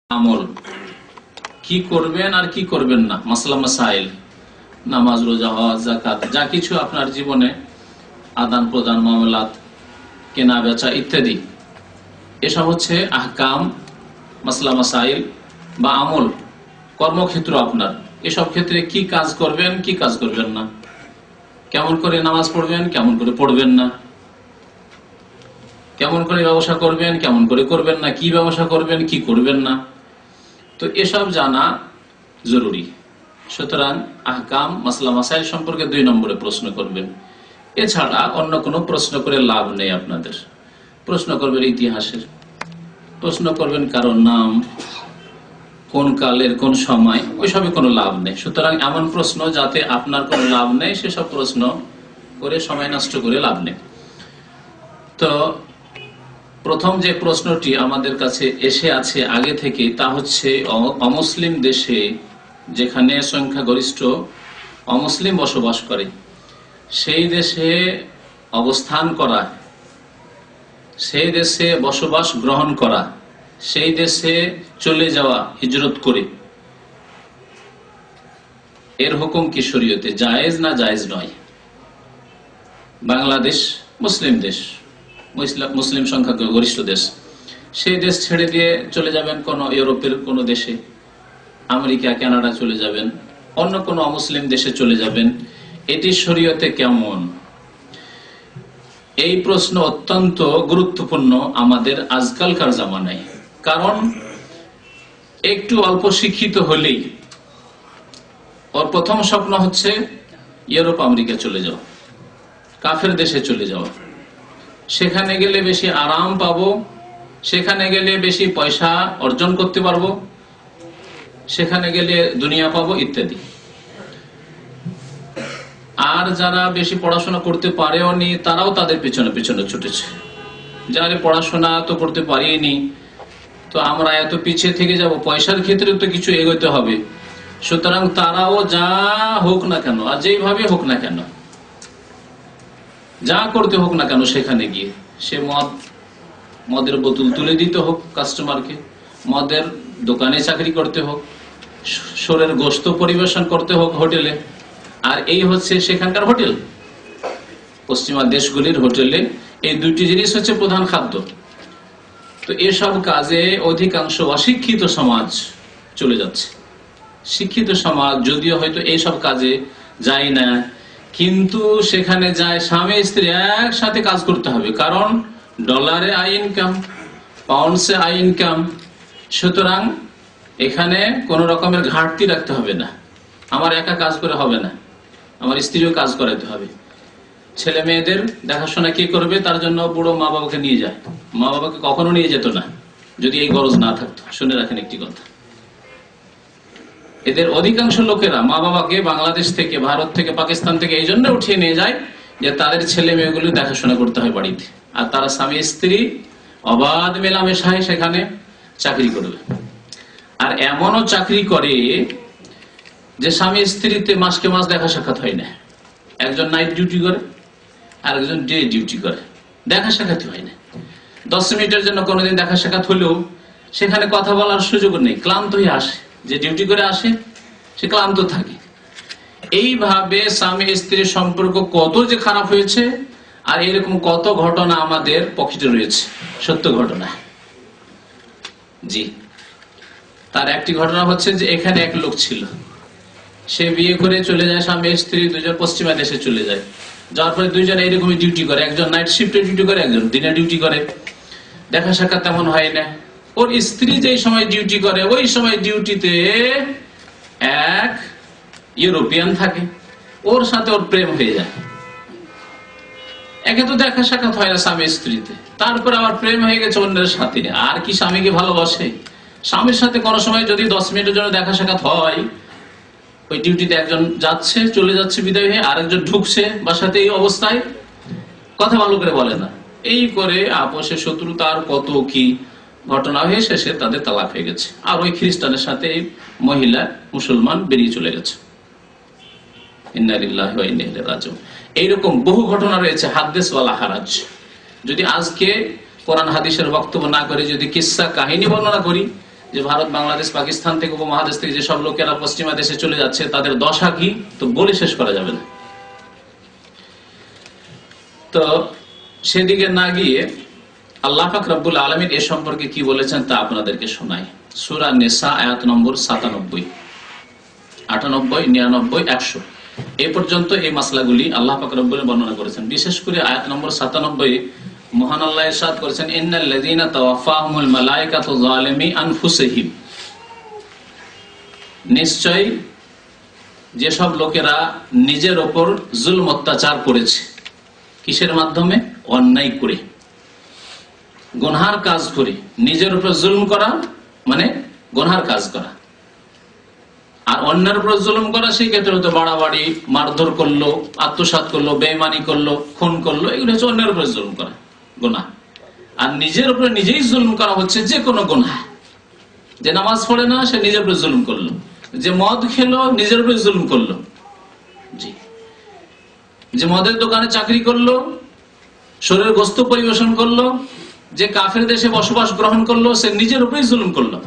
আমল কি করবেন আর কি করবেন না, মাসলা মাসাইল, নামাজ, রোজা, হজ, যাকাত, যা কিছু আপনার জীবনে আদান প্রদান, মামলাত, কেনা বেচা ইত্যাদি, এসব হচ্ছে আহকাম, মাসলা মাসাইল বা আমল, কর্মক্ষেত্র আপনার। এসব ক্ষেত্রে কি কাজ করবেন, কি কাজ করবেন না, কেমন করে নামাজ পড়বেন, কেমন করে পড়বেন না, কেমন করে ব্যবসা করবেন, কেমন করে করবেন না, কি ব্যবসা করবেন, কি করবেন না, তো এসব জানা জরুরি। সুতরাং আহকাম, মাসলা মাসাইল সম্পর্কে 2 নম্বরে প্রশ্ন করবেন। এছাড়া অন্য কোনো প্রশ্ন করে লাভ নেই। আপনাদের প্রশ্ন করবেন ইতিহাসের, প্রশ্ন করবেন কারোর নাম, কোন কালের কোন সময়, ওইসবে কোনো লাভ নেই। সুতরাং এমন প্রশ্ন যাতে আপনার কোনো লাভ নেই সেসব প্রশ্ন করে সময় নষ্ট করে লাভ নেই। তো প্রথম যে প্রশ্নটি আমাদের কাছে এসে আছে আগে থেকে, তা হচ্ছে অমুসলিম দেশে, যেখানে সংখ্যাগরিষ্ঠ অমুসলিম বসবাস করে, সেই দেশে অবস্থান করা, সেই দেশে বসবাস গ্রহণ করা, সেই দেশে চলে যাওয়া হিজরত করে, এর হুকুম কি শরীয়তে জায়েজ না জায়েজ নয়? বাংলাদেশ মুসলিম দেশ, মুসলিম সংখ্যা গরিষ্ঠ দেশ, সেই দেশ ছেড়ে দিয়ে চলে যাবেন কোন ইউরোপের কোন দেশে, আমেরিকা, কানাডা চলে যাবেন, অন্য কোন অমুসলিম দেশে চলে যাবেন, এটি শরীয়তে কেমন? এই প্রশ্ন অত্যন্ত গুরুত্বপূর্ণ আমাদের আজকালকার জামানায়। কারণ একটু অল্প শিক্ষিত হলেই ওর প্রথম স্বপ্ন হচ্ছে ইউরোপ, আমেরিকা চলে যাওয়া, কাফের দেশে চলে যাওয়া, সেখানে গেলে বেশি আরাম পাবো, সেখানে গেলে বেশি পয়সা অর্জন করতে পারবো, সেখানে গেলে দুনিয়া পাবো ইত্যাদি। আর যারা বেশি পড়াশোনা করতে পারেও নি, তারাও তাদের পিছনে পিছনে ছুটেছে। যারা পড়াশোনা তো করতে পারিনি, তো আমরা এত পিছিয়ে থেকে যাব, পয়সার ক্ষেত্রে তো কিছু এগোতে হবে, সুতরাং তারাও যা হোক না কেন, আর যেইভাবে হোক না কেন, যা করতে হোক না কেন, সেখানে গিয়ে সে মদের বোতল তুলে দিতে হোক কাস্টমারকে, মদের দোকানে চাকরি করতে হোক, শোরের গোশত পরিবেশন করতে হোক হোটেলে। আর এই হচ্ছে সেখানকার হোটেল, পশ্চিমা দেশগুলির হোটেলে এই 2টি জিনিস হচ্ছে প্রধান খাদ্য। তো এসব কাজে অধিকাংশ অশিক্ষিত সমাজ চলে যাচ্ছে। শিক্ষিত সমাজ যদিও হয়তো এইসব কাজে যায় না, কিন্তু সেখানে যায় স্বামী স্ত্রী একসাথে কাজ করতে হবে, কারণ ডলারে আই ইনকাম, পাউন্ডসে আই ইনকাম। সুতরাং এখানে কোন রকমের ঘাটতি রাখতে হবে না, আমার একা কাজ করে হবে না, আমার স্ত্রীও কাজ করাতে হবে। ছেলে মেয়েদের দেখাশোনা কে করবে? তার জন্য বুড়ো মা বাবাকে নিয়ে যায়। মা বাবাকে কখনো নিয়ে যেত না যদি এই গরজ না থাকতো। শুনে রাখেন একটি কথা, এদের অধিকাংশ লোকেরা মা বাবাকে বাংলাদেশ থেকে, ভারত থেকে, পাকিস্তান থেকে এই জন্য উঠিয়ে নিয়ে যায় যে তাদের ছেলে মেয়েগুলো দেখাশোনা করতে হয় বাড়িতে, আর তারা স্বামী স্ত্রী অবাধ মেলামেশায় সেখানে চাকরি করবে। আর এমনও চাকরি করে যে স্বামী স্ত্রীতে মাসকে মাস দেখা সাক্ষাৎ হয় না। একজন নাইট ডিউটি করে আর একজন ডে ডিউটি করে, দেখা সাক্ষাৎ হয় না। 10 মিনিটের জন্য কোনোদিন দেখা সাক্ষাৎ হলেও সেখানে কথা বলার সুযোগ নেই, ক্লান্ত হয়ে আসে। যে ডিউটি করে আসে সে ক্লান্ত থাকে। এইভাবে স্বামী স্ত্রীর সম্পর্ক কত যে খারাপ হয়েছে, আর এরকম কত ঘটনা আমাদের পকেটে রয়েছে, সত্য ঘটনা। জি, তার একটি ঘটনা হচ্ছে যে এখানে এক লোক ছিল, সে বিয়ে করে চলে যায়, স্বামী স্ত্রী দুজন পশ্চিমা দেশে চলে যায়। যাওয়ার পরে দুইজন এইরকমই ডিউটি করে, একজন নাইট শিফটে ডিউটি করে, একজন দিনে ডিউটি করে। দেখা সাক্ষাৎ তেমন হয় না। ওর স্ত্রী যেই সময় ডিউটি করে, ওই সময় ডিউটিতে এক ইউরোপিয়ান থাকে, ওর সাথে ওর প্রেম হয়ে যায়। একে তো দেখা সাক্ষাৎ হয় না স্বামী স্ত্রীতে, তারপর আবার প্রেম হয়ে গেছে অন্যের সাথে। আর কি স্বামীকে ভালোবাসে? স্বামীর সাথে কোনো সময় যদি 10 মিনিটের জন্য দেখা সাক্ষাৎ হয়, ওই ডিউটিতে একজন যাচ্ছে, চলে যাচ্ছে বিদায় হয়ে, আরেকজন ঢুকছে বাসাতে, এই অবস্থায় কথা ভালো করে বলে না। এই করে আপোষে শত্রুতার কত কি ঘটনা হয়ে শেষে তাদের তালাক হয়ে গেছে। আর ওই খ্রিস্টানের সাথে মহিলা মুসলমান বেরিয়ে চলে গেছে। ইন্না লিল্লাহি ওয়া ইন্না ইলাইহি রাজিউন। এইরকম বহু ঘটনা রয়েছে, হাদিস ওয়ালা হারাজ। যদি আজকে কোরআন হাদিসের বক্তব্য না করে যদি কিসসা কাহিনী বর্ণনা করি, যে ভারত, বাংলাদেশ, পাকিস্তান থেকে, উপমহাদেশ থেকে যেসব লোকেরা পশ্চিমা দেশে চলে যাচ্ছে তাদের দশা কি, তো বলে শেষ করা যাবে না। তো সেদিকে না গিয়ে আল্লাহ পাক রব্বুল আলামিন এ সম্পর্কে কি বলেছেন তা আপনাদেরকে শোনাই। সূরা নিসা আয়াত নম্বর 97, 98, 99, 100 এই পর্যন্ত এই মাসলাগুলি আল্লাহ পাক রব্বুল বর্ণনা করেছেন। বিশেষ করে আয়াত নম্বর 97 মহান আল্লাহ ইরশাদ করেছেন, ইন্নাল্লাযীনা তাওয়াফাহুমুল মালায়েকাতু যালিমি আনফুসিহিম, নিশ্চয় যেসব লোকেরা নিজের ওপর জুলম অত্যাচার করেছে। কিসের মাধ্যমে? অন্যায় করে, গুনহার কাজ করে। নিজের উপর জুলম করা মানে গুনহার কাজ করা, আর অন্যের উপর জুলুম করা সেই ক্ষেত্রে হয়তো বাড়াবাড়ি, মারধর করলো, আত্মসাৎ করলো, বেঈমানি করলো, খুন করলো, এগুলো হচ্ছে অন্যের উপরে জুলুম করা, গুনাহ। আর নিজের উপরে নিজেই জুলুম করা হচ্ছে যে কোনো গুনাহ। যে নামাজ পড়ে না সে নিজের উপরে জুলুম করলো, যে মদ খেলো নিজের উপরে জুলুম করলো, জি, যে মদের দোকানে চাকরি করলো, শরীরের গোস্ত পরিবেশন করলো, যে কাফের দেশে বসবাস গ্রহণ করলো, সে নিজের উপরেই জুলুম করলো।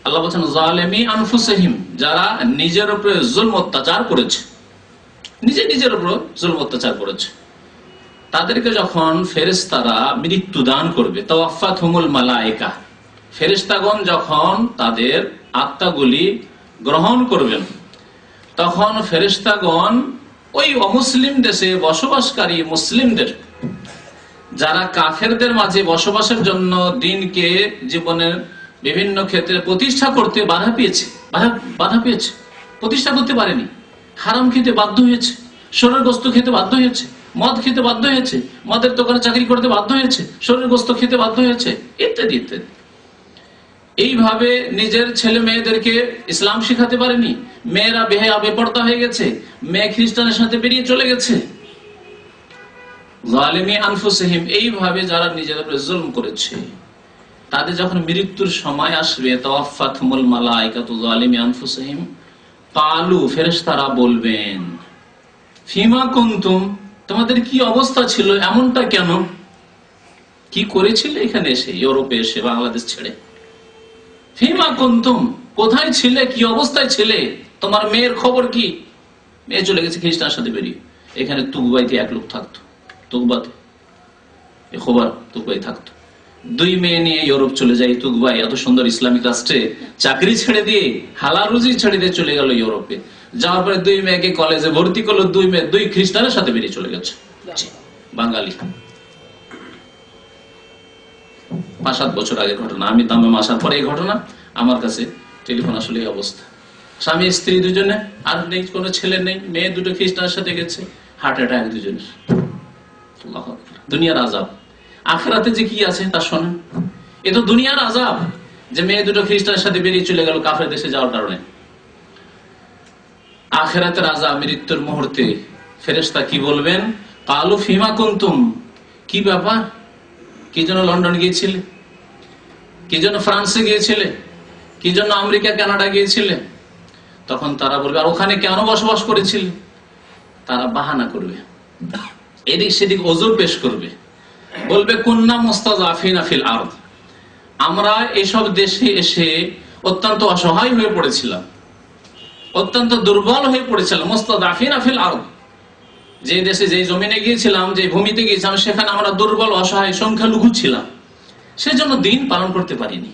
আল্লাহ বলছেন যালিমি আনফুসিহিম, যারা নিজের উপরে জুলম অত্যাচার করেছে, নিজের উপর জুলম অত্যাচার করেছে, তাদেরকে যখন ফেরেশতারা মৃত্যু দান করবে, তাওয়াফাতহুমুল মালায়েকা, ফেরেশতাগণ যখন তাদের আত্মাগুলি গ্রহণ করবেন, তখন ফেরেশতাগণ ওই অমুসলিম দেশে বসবাসকারী মুসলিমদের, যারা কাফেরদের মাঝে বসবাসের জন্য দ্বীনকে জীবনের বিভিন্ন ক্ষেত্রে প্রতিষ্ঠা করতে বাধা পেয়েছে, প্রতিষ্ঠা করতে পারেনি, হারাম খেতে বাধ্য হয়েছে, শরীর গোস্ত খেতে বাধ্য হয়েছে, মদ খেতে বাধ্য হয়েছে, মদের দোকানে চাকরি করতে বাধ্য হয়েছে, শরীর গোস্ত খেতে বাধ্য হয়েছে, ইত্যাদি ইত্যাদি। এইভাবে নিজের ছেলে মেয়েদেরকে ইসলাম শিখাতে পারেনি, মেয়েরা বেহায়া বেপরদা হয়ে গেছে, মেয়ে খ্রিস্টানের সাথে বেরিয়ে চলে গেছে। যালিমি আনফুসিহিম, এইভাবে যারা নিজেদের উপর জুলম করেছে, তাদের যখন মৃত্যুর সময় আসবে, তাওয়াফাতহুমুল মালায়েকাতু যালিমি আনফুসিহিম ক্বালু, ফেরেশতারা বলবেন, ফিমা কুনতুম, তোমাদের কি অবস্থা ছিল, এমনটা কেন, কি করেছিলে এখানে এসে, ইউরোপে এসে, বাংলাদেশ ছেড়ে? ফিমা কুনতুম, কোথায় ছিলে, কি অবস্থায় ছিলে, তোমার মেয়ের খবর কি? মেয়ে চলে গেছে খ্রিস্টানের সাথে বেরিয়ে, এখানে তুকবাইতে এক লোক থাকতো, তুকবাতে এ খবর তুকবাই থাকতো, দুই মেয়ে নিয়ে ইউরোপ চলে যায় তুকবাই, এত সুন্দর ইসলামিক রাষ্ট্রে চাকরি ছেড়ে দিয়ে, হালাল রুজি ছেড়ে দিয়ে চলে গেল ইউরোপে। যাওয়ার পরে দুই মেয়েকে কলেজে ভর্তি করলো, দুই মেয়ে দুই খ্রিস্টানের সাথে বেরিয়ে চলে গেছে, বাঙালি। 5-7 বছর আগে ঘটনা, আমি তামাম আসার পরে এই ঘটনা, আমার কাছে টেলিফোন আসলে এই অবস্থা। স্বামী স্ত্রী দুজনে, আর নেই কোনো ছেলে নেই, মেয়ে দুটো খ্রিস্টানের সাথে গেছে, হার্ট অ্যাটাক দুজনের। দুনিয়ার আযাব, আখিরাতে যে কি আছে তা শোনেন। এ তো দুনিয়ার আযাব, যে মেয়ে দুটো খ্রিস্টানের সাথে বেরিয়ে চলে গেল কাফের দেশে যাওয়ার কারণে। আখিরাতের আযাব, মৃত্যুর মুহূর্তে ফেরেশতা কি বলবেন? ক্বালু ফিমা কুনতুম, কি ব্যাপার, কি জন্য লন্ডন গিয়েছিলে, কি জন্য ফ্রান্সে গিয়েছিলে, কি জন্য আমেরিকা কানাডা গিয়েছিলে? তখন তারা বলবে, আর ওখানে কেন বসবাস করেছিলে? তারা বাহানা করবে, এদিক সেদিক ওজোর পেশ করবে, বলবে কুন্না মুস্তাযাফিনা ফিল আরদ, আমরা এসব দেশে এসে অত্যন্ত অসহায় হয়ে পড়েছিলাম, অত্যন্ত দুর্বল হয়ে পড়েছিলাম। মুস্তাযাফিনা ফিল আরদ, যে দেশে, যে জমিনে গিয়েছিলাম, যে ভূমিতে গিয়েছিলাম, সেখানে আমরা দুর্বল, অসহায়, সংখ্যালঘু ছিলাম, সেজন্য দিন পালন করতে পারিনি,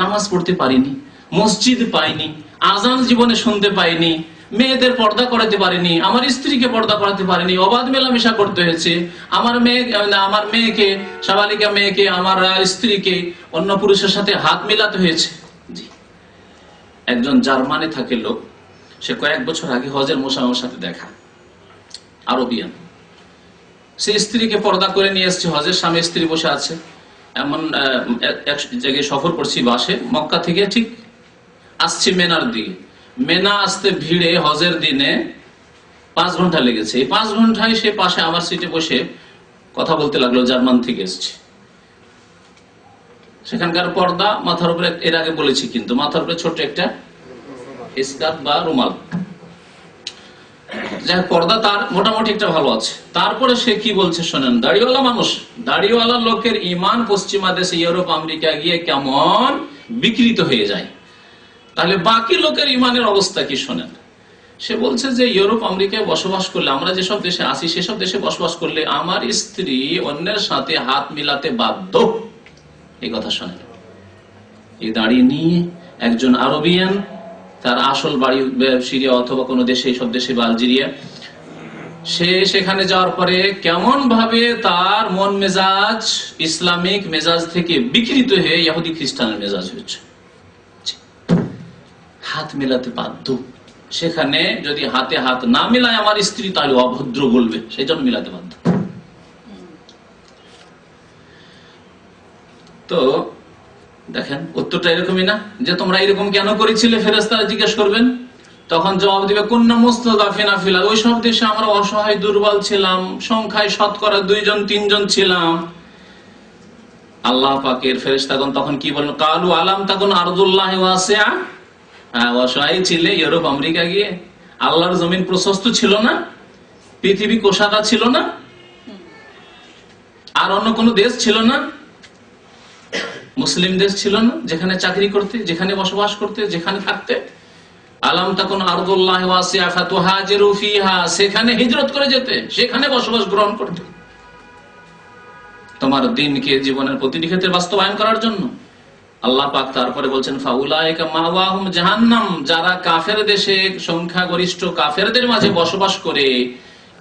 নামাজ পড়তে পারিনি, মসজিদ পাইনি, আজান জীবনে শুনতে পাইনি, মেয়েদের পর্দা করাতে পারিনি, আমার স্ত্রীকে পর্দা করাতে পারিনি, অবাধ মেলামেশা করতে হয়েছে, আমার মেয়েকে, সাবালিকা মেয়েকে, আমার স্ত্রীকে অন্য পুরুষের সাথে হাত মিলাতে হয়েছে। জি, একজন জার্মানে থাকে লোক, সে কয়েক বছর আগে হজের মোসামের সাথে দেখা, আরবিয়ান, সে স্ত্রীকে পর্দা করে নিয়ে এসছে হজের, স্বামী স্ত্রী বসে আছে। এমন এক জায়গায় সফর করছি বাসে, মক্কা থেকে ঠিক আসছি মেনার দিকে, মেনা আসতে ভিড়ে হজের দিনে 5 ঘন্টা লেগেছে। এই 5 ঘন্টায় সে পাশে আমার সিটে বসে কথা বলতে লাগলো, জার্মান থেকে এসছে। সেখানকার পর্দা মাথার উপরে, এর আগে বলেছি কিন্তু, মাথার উপরে ছোট একটা স্কার্ফ বা রুমাল, যাই পর্দা তার মোটামুটি একটা ভালো আছে। তারপরে সে কি বলছে শোনেন, দাড়িওয়ালা মানুষ, দাড়িওয়ালা লোকের ইমান পশ্চিমা দেশে, ইউরোপ আমেরিকা গিয়ে কেমন বিকৃত হয়ে যায়, তাহলে বাকি লোকের ইমানের অবস্থা কি শোনেন। সে বলছে যে ইউরোপ আমেরিকায় বসবাস করলে, আমরা যেসব দেশে আছি সেসব দেশে বসবাস করলে আমার স্ত্রী অন্যের সাথে হাত মিলাতে বাধ্য। এই কথা শোনেন। এই দাঁড়িয়ে নিয়ে একজন আরবিয়ান, তার আসল বাড়ি সিরিয়া অথবা কোনো দেশে, এইসব দেশে বা আলজেরিয়া, সে সেখানে যাওয়ার পরে কেমন ভাবে তার মন মেজাজ ইসলামিক মেজাজ থেকে বিকৃত হয়ে ইহুদি খ্রিস্টানের মেজাজ হয়েছে। হাত মেলাতে বাধ্য। সেখানে যদি হাতে হাত না মিলায় আমার স্ত্রী, তাহলে অভদ্র বলবে, সেই জন্য মিলাতে বাধ্য। তো দেখেন উত্তরটা এরকমই না, যে তোমরা এরকম কেন করেছিলে, ফেরেশতারা জিজ্ঞেস করবেন। তখন জবাব দিবে কুন্না মুস্তাদাফিনা ফিল আরদ, ওই সব দেশে আমরা অসহায় দুর্বল ছিলাম, সংখ্যায় শতকরা 2-3 ছিলাম। আল্লাহ পাকের ফেরেশতাগণ তখন কি বলেন, কালু আলাম তাকুন আরদুল্লাহি ওয়াসিআ, অসহায় ছিলে ইউরোপ আমেরিকা গিয়ে, আল্লাহর জমিন প্রশস্ত ছিল না, পৃথিবী কোষাদা ছিল না, আর অন্য কোন দেশ ছিল না, মুসলিম দেশ ছিল না যেখানে চাকরি করতে, যেখানে বসবাস করতে, যেখানে থাকতে। আলাম তাকুন আরদুল্লাহি ওয়াসিআ ফাতুহাজিরু ফিহা, সেখানে হিজরত করে যেতে, সেখানে বসবাস গ্রহণ করতে, তোমার দ্বীনকে জীবনের প্রতিটি ক্ষেত্রে বাস্তবায়ন করার জন্য। আল্লাহ পাক তারপরে বলছেন ফাউলাইকা মাওয়াহুম জাহান্নাম, যারা কাফের দেশে সংখ্যাগরিষ্ঠ কাফেরদের মাঝে বসবাস করে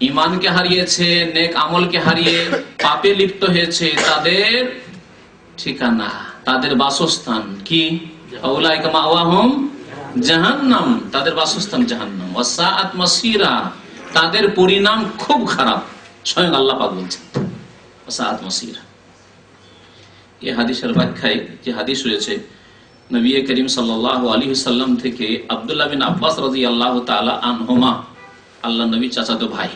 ঈমানকে হারিয়েছে, নেক আমলকে হারিয়ে পাপে লিপ্ত হয়েছে, তাদের ঠিকানা, তাদের বাসস্থান কি? ফাউলাইকা মাওয়াহুম জাহান্নাম, তাদের বাসস্থান জাহান্নাম। ওয়াসাআত মাসীরা, তাদের পরিণাম খুব খারাপ। স্বয়ং আল্লাহ পাক বলছেন ওয়াসাআত মাসীরা। এই হাদিসের ব্যাখ্যায় যে হাদিস রয়েছে, নবী করিম সাল্লাল্লাহু আলাইহি ওয়াসাল্লাম থেকে আব্দুল্লাহ বিন আব্বাস রাদিয়াল্লাহু তাআলা আনহুমা, আল্লাহ নবী চাচাতো ভাই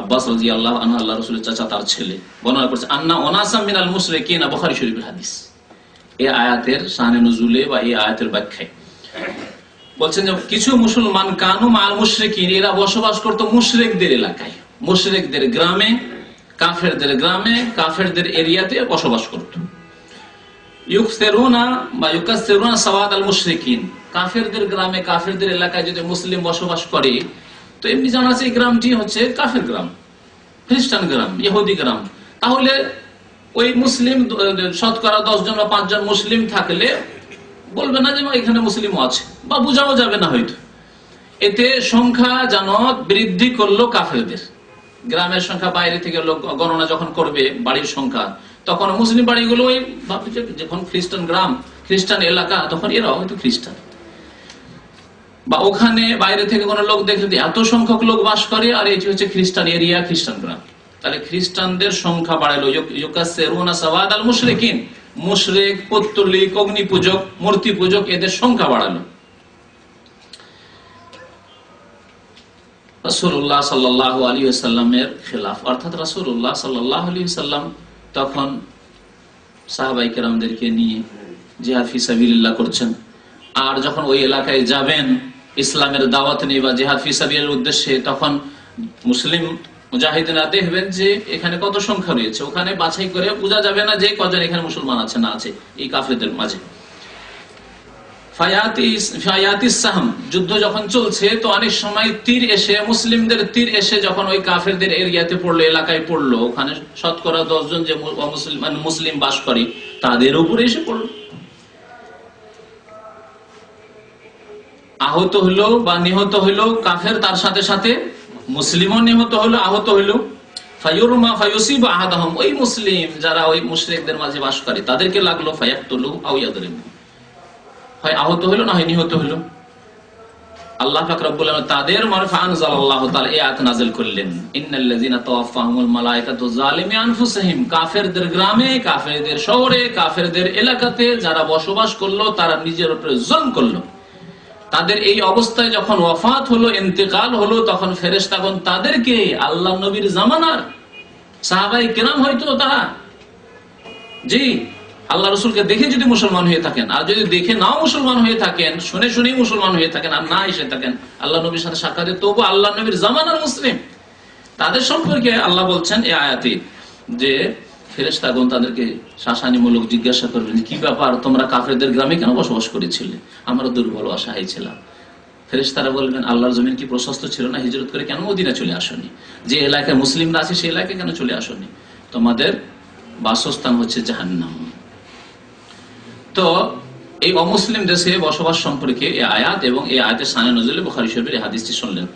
আব্বাস রাদিয়াল্লাহু আনহু, আল্লাহ রাসূলের চাচা, তার ছেলে, বর্ণনা করেছে আন্না উনাসাম মিনাল মুশরিকিন, বুখারী শরীফের হাদিস। এই আয়াতের শানে নুজুলে বা এই আয়াতের ব্যাখ্যায় বলছেন যে কিছু মুসলমান কানু মাল মুশরিকিন, এরা বসবাস করত মুশরিকদের এলাকায়, মুশরিকদের গ্রামে, কাফেরদের গ্রামে, কাফেরদের এরিয়াতে বসবাস করত। ইউকসিরুনা বা ইউকাসসিরুনা সাওয়াদ আল মুশরিকিন, কাফেরদের গ্রামে, কাফেরদের এলাকায় যদি মুসলিম বসবাস করে, তো এমনি জানা আছে এই গ্রামটি হচ্ছে কাফের গ্রাম, খ্রিস্টান গ্রাম, ইহুদি গ্রাম, তাহলে ওই মুসলিম শতকরা 10 জন বা 5 জন মুসলিম থাকলে বলবে না যে এখানে মুসলিমও আছে, বা বোঝাও যাবে না হয়তো। এতে সংখ্যা যেন বৃদ্ধি করলো কাফেরদের। গ্রামের সংখ্যা বাইরে থেকে লোক গণনা যখন করবে বাড়ির সংখ্যা, তখন মুসলিম বাড়িগুলো ওই ভাববে যে যখন খ্রিস্টান গ্রাম, খ্রিস্টান এলাকা, তখন এরাও হয়তো খ্রিস্টান। বা ওখানে বাইরে থেকে কোনো লোক দেখলে এত সংখ্যক লোক বাস করে, আর এটি হচ্ছে খ্রিস্টান এরিয়া, খ্রিস্টান গ্রাম, তাহলে খ্রিস্টানদের সংখ্যা বাড়ালো। ইউকাসসিরুনা সাওয়াদ আল মুশরিকিন, মুশরিক, পৌত্তলিক, অগ্নি পূজক, মূর্তি পূজক, এদের সংখ্যা বাড়ালো। রাসূলুল্লাহ সাল্লাল্লাহু আলাইহি ওয়াসাল্লামের খেলাফ, অর্থাৎ রাসূলুল্লাহ সাল্লাল্লাহু আলাইহি ওয়াসাল্লাম তখন সাহাবায়ে কেরামদেরকে নিয়ে জিহাদ ফি সাবিলিল্লাহ করছেন। আর যখন ওই এলাকায় যাবেন ইসলামের দাওয়াত নিয়ে বা জিহাদ ফি সাবিলিল্লাহর উদ্দেশ্যে, তখন মুসলিম মুজাহিদিনরা দেখবেন যে এখানে কত সংখ্যা রয়েছে, ওখানে বাছাই করে বোঝা যাবে না যে কজন এখানে মুসলমান আছে না আছে এই কাফেরদের মাঝে। ফায়াতিসাহাম, যুদ্ধ যখন চলছে, তো অনেক সময় তীর এসে, মুসলিমদের তীর এসে যখন ওই কাফেরদের এরিয়াতে পড়লো, এলাকায় পড়লো, ওখানে শতকরা 10 জন যে মুসলিম বাস করে, তাদের উপরে এসে পড়লো, আহত হইলো বা নিহত হইলো কাফের, তার সাথে সাথে মুসলিমও নিহত হইলো, আহত হইলো। ফায়ুরমা ফায়ুসিবু আহাদাহুম, ওই মুসলিম যারা ওই মুশরিকদের মাঝে বাস করে তাদেরকে লাগলো, ফায়াকতুলু আও ইয়াদরিবু, হয় আহত হইলো না হয় নিহত হইলো। আল্লাহ পাক রব্বুল আলামিন তাদের মারফা আনজালাল্লাহু তাআলা এই আয়াত নাযিল করলেন, ইন্নাল্লাযিনা তাওয়াফাহুমুল মালায়েকাতু যালিমি আনফুসিহিম, কাফেরদের গ্রামে, কাফেরদের শহরে, কাফেরদের এলাকাতে যারা বসবাস করলো, তারা নিজের উপরে জুলম করলো, তাদের এই অবস্থায় যখন ওয়াফাত হলো, ইন্তেকাল হলো, তখন ফেরেশতাগণ তাদেরকে, আল্লাহ নবীর জামানার সাহাবায়ে কেরাম হয়তো তারা জি আল্লাহ রসুলকে দেখে যদি মুসলমান হয়ে থাকেন, আর যদি দেখে নাও মুসলমান হয়ে থাকেন, শুনে শুনেই মুসলমান হয়ে থাকেন, আর না এসে থাকেন আল্লাহ নবীর সাথে সাক্ষাতে, তবু আল্লাহ নবীর জামানার মুসলিম, তাদের সম্পর্কে আল্লাহ বলছেন এই আয়াতে যে ফেরেশতাগণ তাদেরকে শাসানিমূলক জিজ্ঞাসা করবেন, কি ব্যাপার, তোমরা কাফেরদের গ্রামে কেন বসবাস করেছিলে? আমরা দুর্বল অসহায় ছিলাম। ফেরেশতারা বলবেন, আল্লাহর জমিন কি প্রশস্ত ছিল না? হিজরত করে কেন মদিনা চলে আসনি? যে এলাকায় মুসলিমরা আছে সেই এলাকায় কেন চলে আসনি? তোমাদের বাসস্থান হচ্ছে জাহান্নাম। তো এই অমুসলিম দেশে বসবাস সম্পর্কে এই আয়াত এবং এই আয়াতের শানে নজরুল বুখারী শরীফের এই হাদিসটি শুনলেন।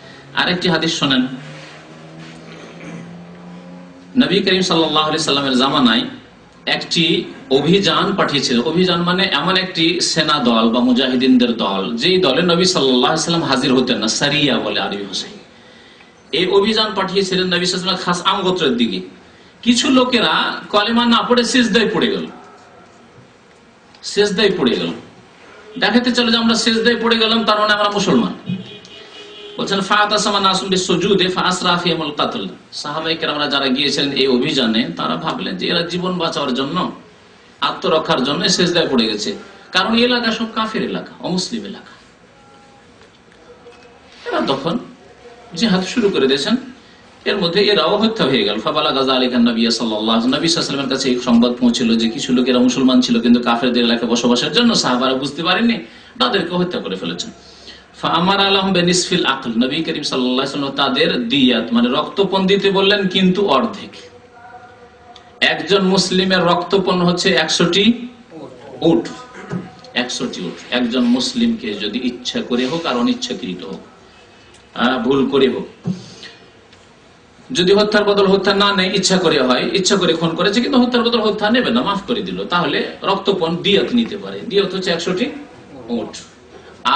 আরেকটি হাদিস শোনেন। নবী করিম সাল্লাল্লাহু আলাইহি সাল্লামের জামানায় একটি অভিযান পাঠিয়েছিলেন। অভিযান মানে এমন একটি সেনা দল বা মুজাহিদিনদের দল, যেই দলে নবী সাল্লাল্লাহু আলাইহি সাল্লাম হাজির হতেন না, সারিয়া বলে আরবি ভাষায়। এই অভিযান পাঠিয়েছিলেন নবী সাল্লাল্লাহু আলাইহি ওয়াসাল্লাম খাস আম গোত্রের দিকে। কিছু লোকেরা কলেমা না পড়ে সিজদায় পড়ে গেল, সিজদায় পড়ে গেল, দেখাতে চলে যে আমরা সিজদায় পড়ে গেলাম, তার মানে আমরা মুসলমান। বলছেন ফাতাসামা নাসুম বিসুজুদে ফাসরা ফিহিমুল কতল। সাহাবায়ে কেরামরা যারা গিয়েছিলেন এই অভিযানে, তারা ভাবলেন যে এরা জীবন বাঁচানোর জন্য, আত্মরক্ষার জন্য সিজদায় পড়ে গেছে, কারণ এই এলাকা সব কাফের এলাকা, অমুসলিম এলাকা। এরা তখন জিহাদ শুরু করে দিয়েছেন, এর মধ্যে এরাও হত্যা হয়ে গেল। ফাবালাগা যালিকা নবী সাল্লাল্লাহু আলাইহি ওয়াসাল্লাম, নবী সাল্লাল্লাহু আলাইহি ওয়াসাল্লামের কাছে এই সংবাদ পৌঁছল যে কিছু লোকেরা মুসলমান ছিল কিন্তু কাফেরদের এলাকায় বসবাসের জন্য সাহাবারা বুঝতে পারেননি, তাদেরকে হত্যা করে ফেলেছেন। ফাআমারা লাহুম বিনিসফিল আকল, নবী করিম সাল্লাল্লাহু আলাইহি ওয়াসাল্লাম তাদের দিয়াত মানে রক্তপণ দিতে বললেন, কিন্তু অর্ধেক। একজন মুসলিমের রক্তপণ হচ্ছে 100টি উট, 100টি উট। একজন মুসলিমকে যদি ইচ্ছা করে হোক আর অনিচ্ছাকৃত হোক, ভুল করে হোক, যদি হত্যার বদল হত্যা না নেয়, ইচ্ছা করে হয়, ইচ্ছা করে খুন করেছে কিন্তু হত্যার বদল হত্যা নেবে না, মাফ করে দিল, তাহলে রক্তপণ দিয়াত নিতে পারে। দিয়াত হচ্ছে 100টি উট,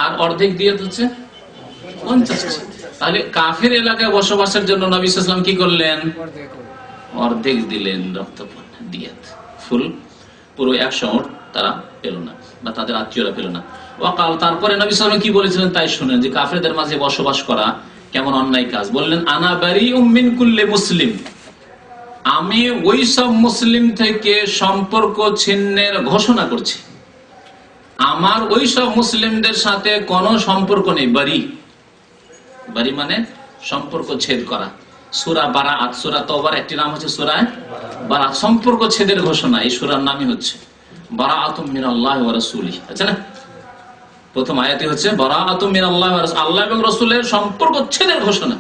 আর অর্ধেক দিয়াত হচ্ছে 50টি। তাহলে কাফের এলাকায় বসবাসের জন্য নবী সাল্লাল্লাহু আলাইহি ওয়াসাল্লাম কি করলেন? অর্ধেক দিলেন রক্তপণ, দিয়াত। ফুল পুরো 100 উট তারা পেল না, বা তাদের আত্মীয়রা পেল না। ওয়াকাল, তারপরে নবী সাল্লাল্লাহু আলাইহি ওয়াসাল্লাম কি বলেছিলেন তাই শুনেন, যে কাফেরদের মাঝে বসবাস করা কেমন অন্যায় কাজ। বললেন, আনা বারিউম মিন কুল্লি মুসলিম, আমি ওই সব মুসলিম থেকে সম্পর্ক ছিন্নের ঘোষণা করছি। আমার ওই সব মুসলিমদের সাথে কোনো সম্পর্ক নেই। বারি, বারি মানে সম্পর্ক ছেদ করা। সূরা বারাআত, সূরা তওবার একটি নাম হচ্ছে সূরা বারাআত, সম্পর্ক ছেদের ঘোষণা। এই সূরার নামই হচ্ছে বারাআতুম মিনাল্লাহি ওয়া রাসূলিহি, আছে না? প্রথম আয়াতই হচ্ছে বারাআতুম মিনাল্লাহি ওয়া রাসূলিহি, আল্লাহ এবং রাসূলের সম্পর্ক ছেদের ঘোষণা।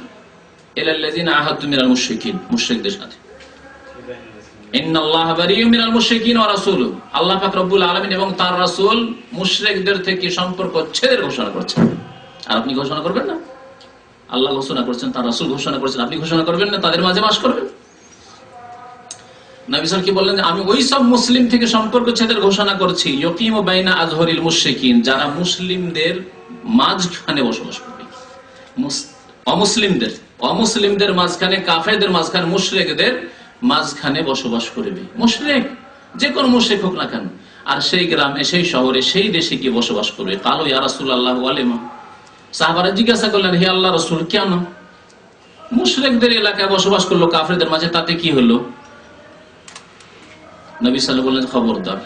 ইলাল্লাযিনা আহাদতু মিনাল মুশরিকিন, মুশরিকদের সাথে। ইন্নাল্লাহা বারিউম মিনাল মুশরিকিন ওয়া রাসূলুহু, আল্লাহ পাক রব্বুল আলামিন এবং তার রাসূল মুশরিকদের থেকে সম্পর্ক ছেদের ঘোষণা করছেন। আর আপনি ঘোষণা করবেন না? আল্লাহ ঘোষণা করছেন, তার রাসূল ঘোষণা করছেন, আপনি ঘোষণা করবেন না? তাদের মাঝে বাস করবেন? নবী সাল্লাল্লাহু আলাইহি ওয়াসাল্লাম কি বললেন? আমি ওই সব মুসলিম থেকে সম্পর্ক ছেদের ঘোষণা করছি, ইয়াকিমু বাইনা আযহরিল মুশরিকিন, যারা মুসলিমদের মাঝখানে বসবাস করবে। অমুসলিমদের মাঝখানে, কাফেরদের মাঝখানে, মুশরিকদের মাঝখানে বসবাস করবে। মুশরিক যে কোন মুশরিক হোক না কেন, আর সেই গ্রামে, সেই শহরে, সেই দেশে কি বসবাস করবে। কালো ইয়া রাসূলুল্লাহ ওয়ালিমা, সাহাবারা জিজ্ঞাসা করলেন, হে আল্লাহ রাসূল, কেন মুশরিকদের এলাকায় বসবাস করলো, কাফেরদের মাঝে, তাতে কি হলো? নবী সাল্লাল্লাহু আলাইহি ওয়াসাল্লাম বললেন, খবরদার,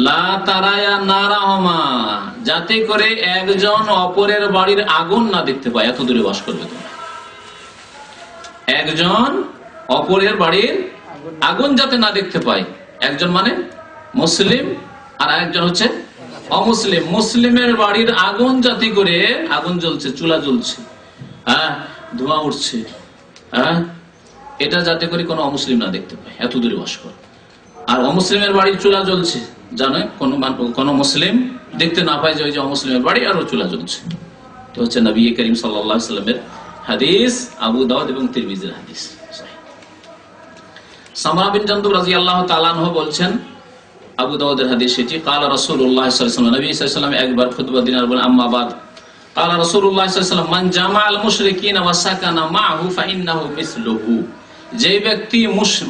লা তারায়া নারাহুমা, যাতে করে একজন অপরের বাড়ির আগুন না দেখতে পায়, এত দূরে বাস করবে তোমরা। একজন অপরের বাড়ির আগুন যাতে না দেখতে পায়। একজন মানে মুসলিম, আর একজন হচ্ছে অমুসলিম। মুসলিমের বাড়ির আগুন যাতে করে, আগুন জ্বলছে, চুলা জ্বলছে, ধোঁয়া উঠছে, এটা যাতে করে কোনো অমুসলিম না দেখতে পায়, এত দূরে বাস কর। আর অমুসলিমের বাড়ির চুলা জ্বলছে, জানে কোনো মুসলিম দেখতে না পায় যে ওই যে অমুসলিমের বাড়ি আর ও চুলা জ্বলছে। তো হচ্ছে নবী করিম সাল্লাল্লাহু আলাইহি ওয়াসাল্লামের হাদিস, আবু দাউদ এবং তিরমিজির হাদিস। সামরা বিন জানদুব রাদিয়াল্লাহু তাআলা আনহু বলছেন, আবু দাউদের হাদিস সেটি, ক্বালা রাসূলুল্লাহ সাল্লাল্লাহু আলাইহি ওয়াসাল্লাম, নবী সাল্লাল্লাহু আলাইহি ওয়াসাল্লাম একবার খুতবা দিনার বলেন, আম্মা বাদ, ক্বালা রাসূলুল্লাহ সাল্লাল্লাহু আলাইহি ওয়াসাল্লাম, মান জামাআল মুশরিকিনা ওয়া সাকানা মাআহু ফাইন্নাহু মিসলুহু, যেই ব্যক্তি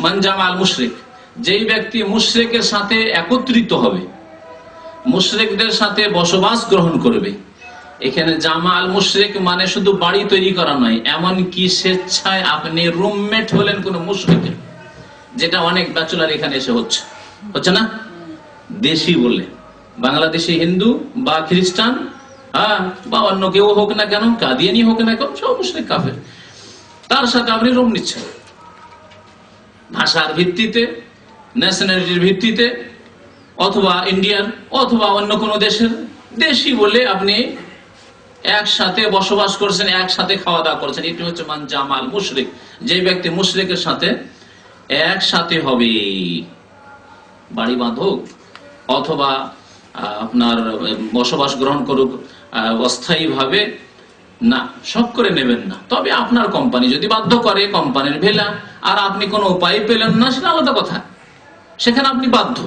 মান জামাআল মুশরিক, যেই ব্যক্তি মুশরিকের সাথে একত্রিত হবে, মুশরিকদের সাথে বসবাস গ্রহণ করবে। এখানে জামাআল মুশরিক মানে শুধু বাড়ি তৈরি করা নয়, এমন কি স্বেচ্ছায় আপনি রুমমেট হলেন কোন মুশরিকের, যেটা অনেক ব্যাচেলর এখানে এসে হচ্ছে না? দেশি বলে বাংলাদেশি হিন্দু বা খ্রিস্টান, বা অন্য কেউ হোক না কেন, কাদিয়ানি হোক না কেন, সব মুশরিক কাফের, তার সাথে আপনি রুম নিচ্ছেন। ভাষার ভিত্তিতে, ন্যাশনালিটির ভিত্তিতে, অথবা ইন্ডিয়ান অথবা অন্য কোনো দেশের, দেশি বলে আপনি একসাথে বসবাস করছেন, একসাথে খাওয়া দাওয়া করছেন, এটি হচ্ছে মান জামাল মুশরিক। যে ব্যক্তি মুশরিকের সাথে একসাথে হবে, বাড়ি বাঁধুক অথবা আপনার বসবাস গ্রহণ করুক অস্থায়ী ভাবে, না, সব করে নেবেন না। তবে আপনার কোম্পানি যদি বাধ্য করে, কোম্পানির ভেলা, আর আপনি কোনো উপায় পেলেন না, সেটা আলাদা কথা, সেখানে আপনি বাধ্য।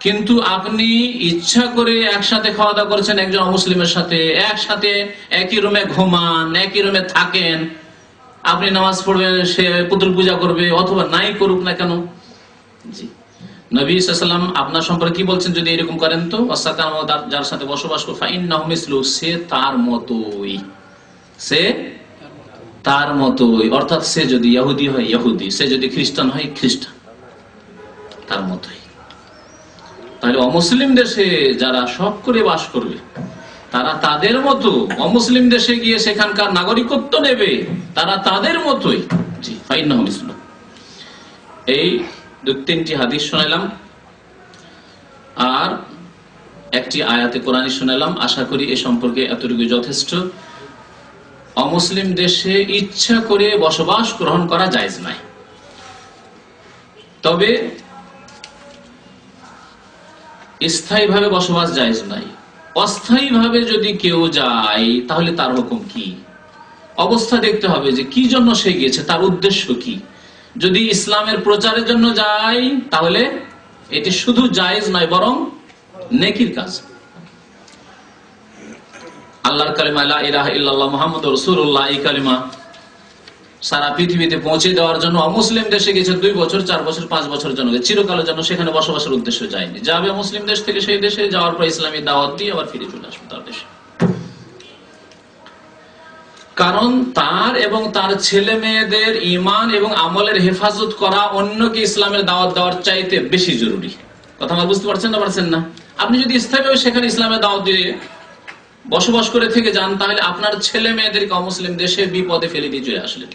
কিন্তু আপনি ইচ্ছা করে একসাথে খাওয়া দাওয়া করেছেন একজন অমুসলিমের সাথে, একসাথে একই রুমে ঘুমান, একই রুমে থাকেন, আপনি নামাজ পড়বে, সে পুতুল পূজা করবে, অথবা নাই করুক না কেন। জি, নবী সাল্লাল্লাহু আলাইহি ওয়াসাল্লাম আপনার সম্পর্কে কি বলছেন? যদি এরকম করেন তো যার সাথে বসবাস করে, ফাইন্নাহু মিসলু, সে তার মতোই, সে তার মতোই। অর্থাৎ সে যদি ইহুদি হয় ইহুদি, সে যদি খ্রিস্টান হয় খ্রিস্টান, তার মতোই। তাহলে অমুসলিম দেশে যারা শখ করে বাস করবে, তারা তাদের মতো, অমুসলিম দেশে গিয়ে সেখানকার নাগরিকত্ব নেবে, তারা তাদের মতোই। জি, ফাইন্নাহু মিসলু। এই 2-3টি হাদিস শোনালাম আর একটি আয়াতে কোরআনী শোনালাম। আশা করি এ সম্পর্কে এতটুকু যথেষ্ট। অমুসলিম দেশে ইচ্ছা করে বসবাস গ্রহণ করা জায়েজ নাই, তবে স্থায়ীভাবে বসবাস জায়েজ নাই। অস্থায়ীভাবে যদি কেউ যায়, তাহলে তার হুকুম কি? অবস্থা দেখতে হবে যে কি জন্য সে গিয়েছে, তার উদ্দেশ্য কি। যদি ইসলামের প্রচারের জন্য যায়, তাহলে এটি শুধু জায়েজ নয়, বরং নেকির কাজ। আল্লাহর কালিমা লা ইলাহা ইল্লাল্লাহ মুহাম্মাদুর রাসূলুল্লাহ, এই কালিমা সারা পৃথিবীতে পৌঁছে দেওয়ার জন্য অমুসলিম দেশে গেছে 2 বছর, 4 বছর, 5 বছরের জন্য, চিরকালের জন্য সেখানে বসবাসের উদ্দেশ্য যায়নি। যাবে মুসলিম দেশ থেকে সেই দেশে, যাওয়ার পর ইসলামী দাওয়াত দিয়ে আবার ফিরে চলে আসবে তার দেশে। কারণ তার এবং তার ছেলে মেয়েদের ঈমান এবং আমলের হেফাজত করা অন্যকে ইসলামের দাওয়াত দেওয়ার চাইতে বেশি জরুরি। কথা আমার বুঝতে পারছেন না? পারছেন না? আপনি যদি স্থায়ীভাবে সেখানে ইসলামের দাওয়াত দিয়ে বসবাস করে থেকে যান, তাহলে আপনার ছেলে মেয়েদেরকে অমুসলিম দেশে বিপদে ফেলে দিয়ে চলে আসলেন।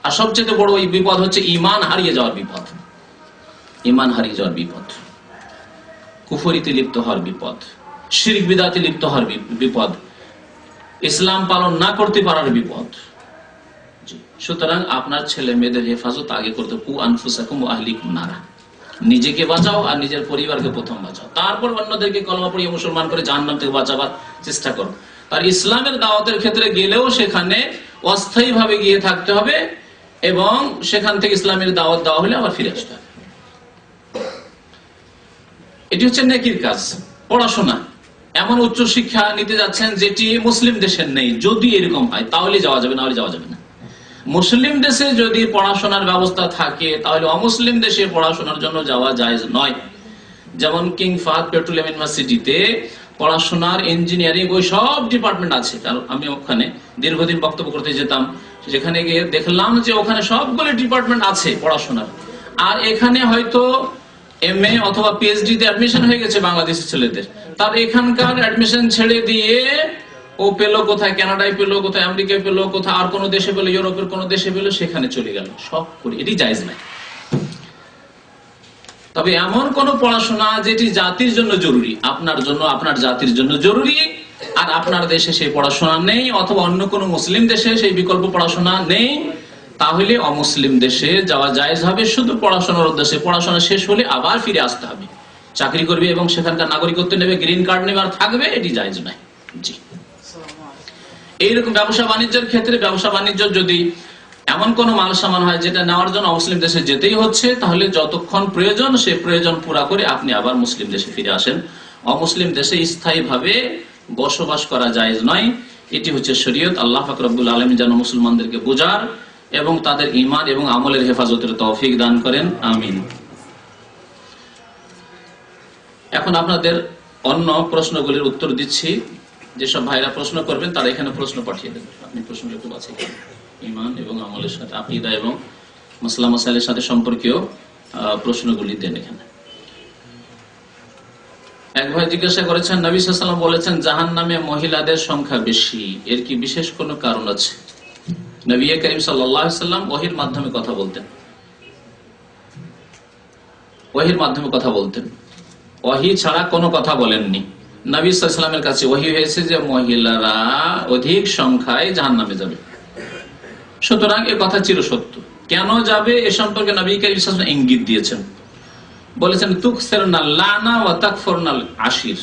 আর সবচেয়ে বড় এই বিপদ হচ্ছে ঈমান হারিয়ে যাওয়ার বিপদ। ঈমান হারিয়ে যাওয়ার বিপদ, কুফরিতে লিপ্ত হওয়ার বিপদ, শিরক বিদআতে লিপ্ত হওয়ার বিপদ, ইসলাম পালন না করতে পারার বিপদ। সুতরাং আপনার ছেলে মেয়েদের হেফাজত আগে করতে, কু আনফুসাকুম ওয়া আহলিকুম নারা, নিজেকে বাঁচাও আর নিজের পরিবারকে প্রথম বাঁচাও, তারপর অন্যদেরকে কলমা পড়িয়ে মুসলমান করে জাহান্নাম থেকে বাঁচাবার চেষ্টা করো। তার ইসলামের দাওয়াতের ক্ষেত্রে গেলেও সেখানে অস্থায়ী ভাবে গিয়ে থাকতে হবে এবং সেখান থেকে ইসলামের দাওয়াত দেওয়া হলে আবার ফিরে আসতে হবে। এটি হচ্ছে নেকির কাজ। পড়াশোনা, এমন উচ্চ শিক্ষা নিতে যাচ্ছেন যেটি মুসলিম দেশের নেই, যদি এরকম হয় তাহলে যাওয়া যাবে, না হলে যাওয়া যাবে না। মুসলিম দেশে যদি পড়াশোনার ব্যবস্থা থাকে, তাহলে অমুসলিম দেশে পড়াশোনার জন্য যাওয়া জায়েজ নয়। যেমন কিং ফাহাদ পেট্রোলিয়াম ইউনিভার্সিটিতে পড়াশোনার, ইঞ্জিনিয়ারিং, ওই সব ডিপার্টমেন্ট আছে। কারণ আমি ওখানে দীর্ঘদিন বক্তব্য করতে যেতাম, যেখানে গিয়ে দেখলাম যে ওখানে সবগুলো ডিপার্টমেন্ট আছে পড়াশোনার। আর এখানে হয়তো MA অথবা PhD তে অ্যাডমিশন হয়ে গেছে বাংলাদেশের ছেলেদের, তার এখানকার অ্যাডমিশন ছেড়ে দিয়ে ও পেলো কোথায়, কানাডায় পেলো, কোথায় আমেরিকায় পেলো, কোথায় আর কোনো দেশে পেলো, ইউরোপের কোনো দেশে পেলো, সেখানে চলে গেল। সব করি, এটি জায়েজ নাই। তবে এমন কোন পড়াশোনা যেটি জাতির জন্য জরুরি, আপনার জন্য, আপনার জাতির জন্য জরুরি, আর আপনার দেশে সেই পড়াশোনা নেই, অথবা অন্য কোনো মুসলিম দেশে সেই বিকল্প পড়াশোনা নেই, তাহলে অমুসলিম দেশে যাওয়া জায়েজ হবে শুধু পড়াশোনার উদ্দেশ্যে। পড়াশোনা শেষ হলে আবার ফিরে আসতে হবে, চাকরি করবে এবং সেখানকার নাগরিকত্ব নেবে, গ্রিন কার্ড নেবে আর থাকবে, এটি জায়েজ নাই। জি, এইরকম ব্যবসা বাণিজ্যের ক্ষেত্রে, ব্যবসা বাণিজ্য যদি এমন কোন মাল সামান হয় যেটা নেওয়ার জন্য মুসলিম দেশে যেতেই হচ্ছে, তাহলে যতক্ষণ প্রয়োজন সে প্রয়োজন পুরা করে আপনি আবার মুসলিম দেশে ফিরে আসেন। অমুসলিম দেশে স্থায়ীভাবে বসবাস করা জায়েজ নয়। এটি হচ্ছে শরীয়ত। আল্লাহ পাক রব্বুল আলামিন যেন মুসলমানদেরকে বোঝার এবং তাদের ঈমান এবং আমলের হেফাজতের তৌফিক দান করেন, আমিন। এখন আপনাদের অন্য প্রশ্নগুলির উত্তর দিচ্ছি। যেসব ভাইরা প্রশ্ন করবেন তারা এখানে প্রশ্ন পাঠিয়ে দেবেন। আপনি প্রশ্নটা খুব আছে, ঈমান এবং আমলের সাথে, আকীদা এবং মাসলা মাসাইলের সাথে সম্পর্কীয় প্রশ্নগুলি দেন এখানে। এক ভাই জিজ্ঞাসা করেছেন, নবী সাল্লাল্লাহু আলাইহি ওয়াসাল্লাম বলেছেন জাহান্নামে মহিলাদের সংখ্যা বেশি, এর কি বিশেষ কোনো কারণ আছে? নবী করিম সাল্লাল্লাহু আলাইহি ওয়াসাল্লাম ওহীর মাধ্যমে কথা বলতেন। ওহির মাধ্যমে কথা বলতেন, ওহি ছাড়া কোনো কথা বলেননি। নবী সাল্লাল্লাহু আলাইহি ওয়াসাল্লামের কাছে ওহি হয়েছে যে মহিলারা অধিক সংখ্যায় জাহান্নামে যাবে। সুতরাং এ কথা চিরসত্য। কেন যাবে এ সম্পর্কে নবী কারীম সাল্লাল্লাহু আলাইহি ওয়াসাল্লাম ইঙ্গিত দিয়েছেন, বলেছেন তুকসিরনা লানা ওয়া তাকফুরনাল আশির।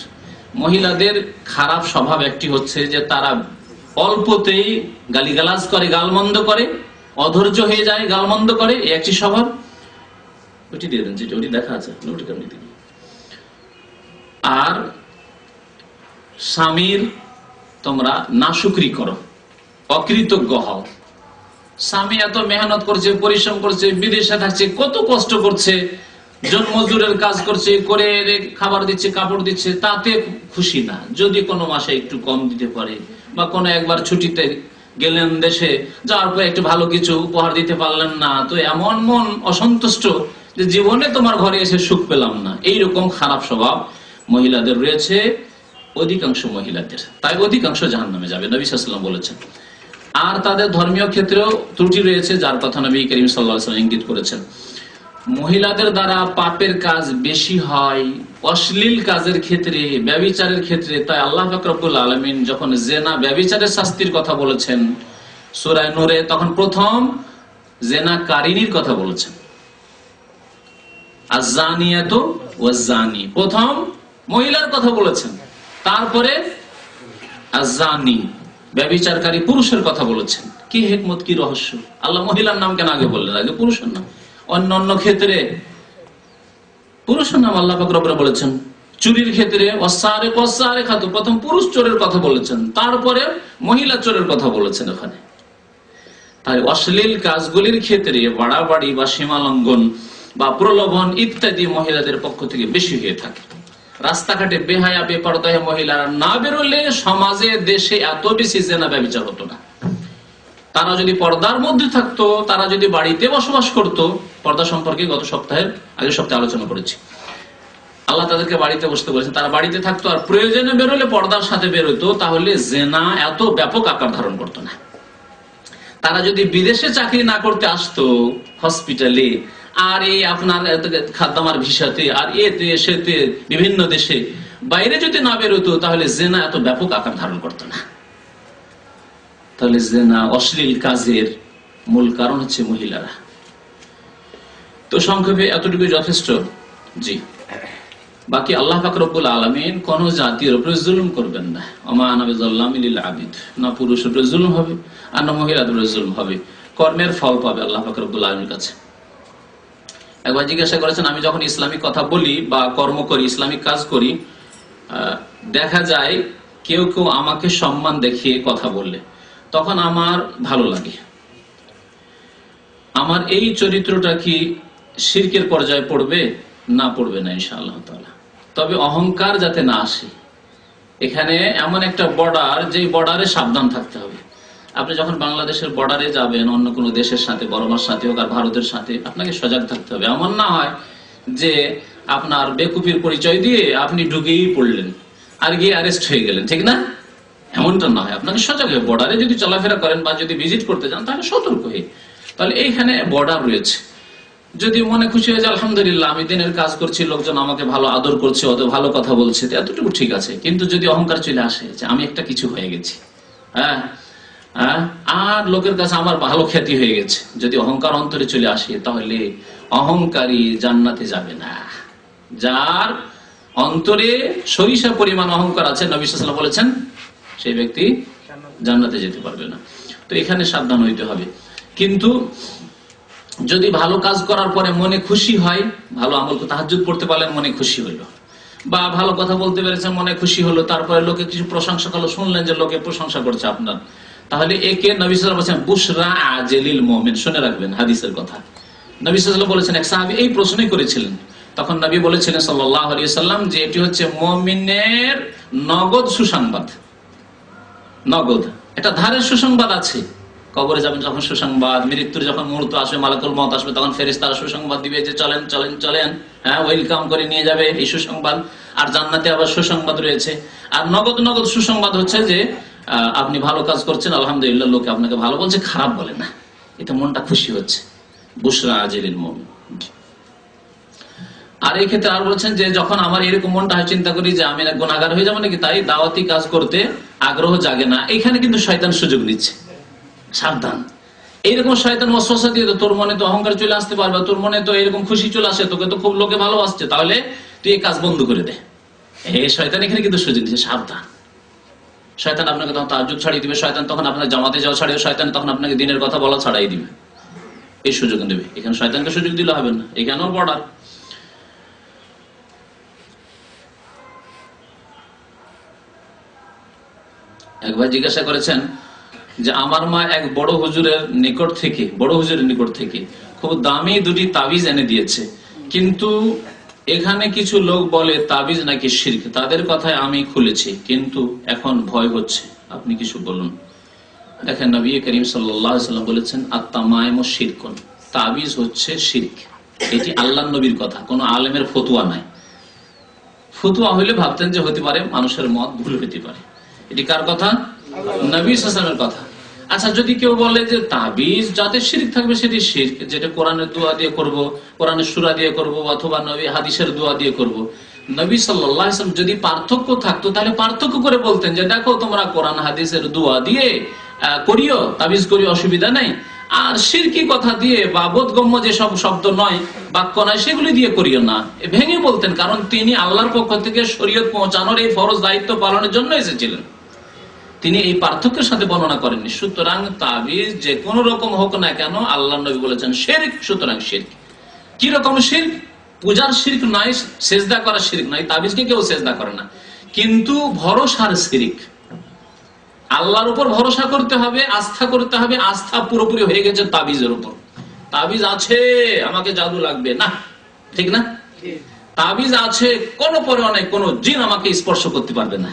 মহিলাদের খারাপ স্বভাব একটি হচ্ছে যে তারা অল্পতেই গালিগালাজ করে, গালমন্দ করে, অধৈর্য হয়ে যায়, গালমন্দ করে, এই একটি স্বভাব। ওটি দিয়ে দেন, যেটা ওটি দেখা আছে ওটি কেমনি দিন। আর স্বামীর তোমরা নাশুকরি করো, অকৃতজ্ঞ হও। স্বামী এত মেহনত করছে, পরিশ্রম করছে, বিদেশে থাকছে, কত কষ্ট করছে, জন্মজুরের কাজ করছে, করে খাবার দিচ্ছে, কাপড় দিচ্ছে, তাতে খুশি না। যদি কোনো মাসে একটু কম দিতে পারে বা কোনো একবার ছুটিতে গেলেন দেশে, যাওয়ার পর একটু ভালো কিছু উপহার দিতে পারলেন না, তো এমন মন অসন্তুষ্ট যে জীবনে তোমার ঘরে এসে সুখ পেলাম না। এইরকম খারাপ স্বভাব মহিলাদের রয়েছে, অধিকাংশ মহিলাদের। তাই অধিকাংশ জাহান্নামে যাবে, নবী সাল্লাল্লাহু আলাইহি ওয়াসাল্লাম বলেছেন। আর তাদের ধর্মীয় ক্ষেত্রেও ত্রুটি রয়েছে, যার কথা নবী করিম সাল্লাল্লাহু আলাইহি ওয়াসাল্লাম ইঙ্গিত করেছেন। মহিলাদের দ্বারা পাপের কাজ বেশি হয় অশ্লীল কাজের ক্ষেত্রে, ব্যভিচারের ক্ষেত্রে। তাই আল্লাহ পাক রব্বুল আলামিন যখন জেনা ব্যভিচারের শাস্তির কথা বলেছেন সূরা নূরে, তখন প্রথম জেনাকারিনীর কথা বলেছেন, আয-যানিয়াতু ওয়াজ-যানি, প্রথম মহিলার কথা বলেছেন। তারপরে আয-যানি ব্যভিচারকারী পুরুষের কথা বলেছেন। কি হিকমত, কি রহস্য! আল্লাহ মহিলার নাম কেন আগে বললেন, আগে পুরুষের নাম? অন্যান্য ক্ষেত্রে পুরুষের নাম আল্লাহ পাক রব্বুল বলেছেন। চুরির ক্ষেত্রে ওয়াস-সারিকু ওয়াস-সারিকাতু, প্রথম পুরুষ চোরের কথা বলেছেন, তারপরে মহিলা চোরের কথা বলেছেন ওখানে। তাই অশ্লীল কাজগুলির ক্ষেত্রে বাড়াবাড়ি বা সীমালঙ্ঘন বা প্রলোভন ইত্যাদি মহিলাদের পক্ষ থেকে বেশি হয়ে থাকে। রাস্তাঘাটে বেহায়া বেপরদা মহিলারা না বেরোলে সমাজে, দেশে এত বেশি জেনা ব্যভিচার হতো না। তারা যদি পর্দার মধ্যে থাকতো, তারা যদি বাড়িতে বসবাস করত, পর্দা সম্পর্কে গত আগের সপ্তাহে আলোচনা করেছি। আল্লাহ তাদেরকে বাড়িতে বসতে বলেছেন, তারা বাড়িতে থাকতো আর প্রয়োজনে বেরোলে পর্দার সাথে বেরোতো, তাহলে জেনা এত ব্যাপক আকার ধারণ করতো না। তারা যদি বিদেশে চাকরি না করতে আসতো, হসপিটালে আর এই আপনার খাদ্দামার ভিসাতে আর এতে সেতে বিভিন্ন দেশে বাইরে যদি না বেরোতো, তাহলে জেনা এত ব্যাপক আকার ধারণ করতো না। তাহলে জেনা, অশ্লীল কাজের মূল কারণ হচ্ছে মহিলারা। তো সংক্ষেপে এতটুকু যথেষ্ট। জি, বাকি আল্লাহ পাক রব্বুল আলামিন কোন জাতির উপরে জুলুম করবেন না। ওমা আনা বিযাল্লামিন লিল আবিদ, না পুরুষের উপরে জুলুম হবে আর না মহিলাদের উপরে জুলুম হবে। কর্মের ফল পাবে আল্লাহ পাক রব্বুল আলামিনের কাছে। একবার জিজ্ঞাসা করেছেন, আমি যখন ইসলামিক কথা বলি বা কর্ম করি, ইসলামিক কাজ করি, দেখা যায় কেউ কেউ আমাকে সম্মান দেখিয়ে কথা বললে তখন আমার ভালো লাগে। আমার এই চরিত্রটা কি শিরকের পর্যায়ে পড়বে? না, পড়বে না ইনশাআল্লাহ তাআলা। তবে অহংকার যাতে না আসে। এখানে এমন একটা বর্ডার, যে বর্ডারে সাবধান থাকতে হবে। আপনি যখন বাংলাদেশের বর্ডারে যাবেন, অন্য কোনো দেশের সাথে, বর্মার সাথে হোক আর ভারতের সাথে, আপনাকে সজাগ থাকতে হবে। এমন না হয় যে আপনার বেকুফির পরিচয় দিয়ে আপনি ঢুকেই পড়লেন আর গিয়ে অ্যারেস্ট হয়ে গেলেন, ঠিক না? এমনটা না হয়, আপনাকে সজাগ হয়ে বর্ডারে যদি চলাফেরা করেন বা যদি ভিজিট করতে যান, তাহলে সতর্ক হয়ে। তাহলে এইখানে বর্ডার রয়েছে। যদি মনে খুশি হয়ে যায়, আলহামদুলিল্লাহ আমি দিনের কাজ করছি, লোকজন আমাকে ভালো আদর করছে, অত ভালো কথা বলছে, এতটুকু ঠিক আছে। কিন্তু যদি অহংকার চলে আসে যে আমি একটা কিছু হয়ে গেছি, আর লোকের কাছে আমার ভালো খ্যাতি হয়ে গেছে, যদি অহংকার অন্তরে চলে আসে, তাহলে অহংকারী জান্নাতে যাবে না। যার অন্তরে সরিষা পরিমাণ অহংকার আছে, নবী সাল্লাল্লাহু আলাইহি ওয়াসাল্লাম বলেছেন, সেই ব্যক্তি জান্নাতে যেতে পারবে না। তো এখানে সাবধান হইতে হবে। কিন্তু যদি ভালো কাজ করার পরে মনে খুশি হয়, ভালো আমল, তাহাজ্জুদ পড়তে পারলেন, মনে খুশি হইলো, বা ভালো কথা বলতে পেরেছেন, মনে খুশি হলো, তারপরে লোকে কিছু প্রশংসা করলো, শুনলেন যে লোকে প্রশংসা করছে আপনার, তাহলে একে নবী সাল্লাল্লাহু আলাইহি ওয়াসাল্লাম বলেছেন বুশরা আজিলিল মুমিন। শুনে রাখবেন হাদিসের কথা। নবী সাল্লাল্লাহু আলাইহি ওয়াসাল্লাম বলেছেন, এক সাহাবী এই প্রশ্নই করেছিলেন, তখন নবী বলেছিলেন সাল্লাল্লাহু আলাইহি ওয়াসাল্লাম যে এটি হচ্ছে মুমিনের নগদ সুসংবাদ। নগদ, এটা ধারের সুসংবাদ আছে। কবরে যাবেন যখন সুসংবাদ, মৃত্যুর যখন মুহূর্ত আসবে, মালাকুল মউত আসবে, তখন ফেরেশতারা সুসংবাদ দিবে যে চলেন চলেন চলেন, ওয়েলকাম করে নিয়ে যাবে, এই সুসংবাদ। আর জান্নাতে আবার সুসংবাদ রয়েছে। আর নগদ নগদ সুসংবাদ হচ্ছে যে আপনি ভালো কাজ করছেন, আলহামদুলিল্লাহ, লোকে আপনাকে ভালো বলছে, খারাপ বলে না, এতে মনটা খুশি হচ্ছে। বুশরা আজিলিল মুমিন। আর এই ক্ষেত্রে আর বলছেন যে যখন আমার এরকম মনটা হয়, চিন্তা করি যে আমি গুনাহগার হয়ে যাবো নাকি, তাই দাওয়াতি কাজ করতে আগ্রহ জাগে না, এখানে কিন্তু শয়তান সুযোগ নিচ্ছে। সাবধান, এইরকম শয়তান ওয়াসওয়াসা দিয়ে তোর মনে তো অহংকার চলে আসতে পারবে, তোর মনে তো এরকম খুশি চলে আসে, তোকে তো খুব লোকে ভালোবাসছে, তাহলে তুই এই কাজ বন্ধ করে দে। এই শয়তান এখানে কিন্তু সুযোগ দিচ্ছে। সাবধান, শয়তান আপনাকে তখন তাহাজ্জুদ ছাড়িয়ে দিবে, শয়তান তখন আপনাকে জামাতে যাওয়া ছাড়িয়ে, শয়তান তখন আপনাকে দিনের কথা বলা ছাড়াই দিবে, এই সুযোগ দেবে। এখানে শয়তানকে সুযোগ দিলে হবে না, এখানেও বর্ডার। একবার জিজ্ঞাসা করেছেন যে আমার মা এক বড় হুজুরের নিকট থেকে খুব দামি দুটি তাবিজ এনে দিয়েছে, কিন্তু এখানে কিছু লোক বলে তাবিজ নাকি শিরক, তাদের কথায় আমি খুলেছি, কিন্তু এখন ভয় হচ্ছে, আপনি কিছু বলুন। দেখেন, নবী করিম সাল্লাল্লাহু আলাইহি ওয়াসাল্লাম বলেছেন আত-তামাইমু শিরকুন, তাবিজ হচ্ছে শিরক। এটি আল্লাহর নবীর কথা, কোন আলেমের ফতোয়া নাই। ফতোয়া হইলে ভাবতেন যে হতে পারে মানুষের মত ভুল হতে পারে। এটি কার কথা? নবী সাল্লাল্লাহু আলাইহি ওয়াসাল্লামের কথা। আচ্ছা, যদি কেউ বলে যে তাবিজ যাতে শিরক থাকবে সেটি শিরক, যেটা কোরআনের দোয়া দিয়ে করব, কোরআনের সূরা দিয়ে করব, অথবা নবী হাদিসের দোয়া দিয়ে করব, নবী সাল্লাল্লাহু আলাইহি ওয়াসাল্লাম যদি পার্থক্য থাকতো তাহলে পার্থক্য করে বলতেন যে দেখো তোমরা কোরআন হাদিসের দোয়া দিয়ে করিও, তাবিজ করিও, অসুবিধা নাই, আর শিরকি কথা দিয়ে বা বোধগম্য যে সব শব্দ নয়, বাক্য নয়, সেগুলি দিয়ে করিও না, ভেঙে বলতেন। কারণ তিনি আল্লাহর পক্ষ থেকে শরীয়ত পৌঁছানোর এই ফরজ দায়িত্ব পালনের জন্য এসেছিলেন, তিনি এই পার্থক্যের সাথে বর্ণনা করেননি। সুতরাং তাবিজ যে কোন রকম হোক না কেন, আল্লাহ নবী বলেছেন শিরক, সুতরাং শিরক। কি রকম শিরক? পূজার শিরক নয়, সেজদা করার শিরক নয়, তাবিজকে কেউ সেজদা করে না, কিন্তু ভরসার শিরক। আল্লাহর উপর ভরসা করতে হবে, আস্থা করতে হবে, আস্থা পুরোপুরি হয়ে গেছে তাবিজের উপর। তাবিজ আছে, আমাকে জাদু লাগবে না, ঠিক না? তাবিজ আছে, কোন পরে অনেক কোন জিন আমাকে স্পর্শ করতে পারবে না।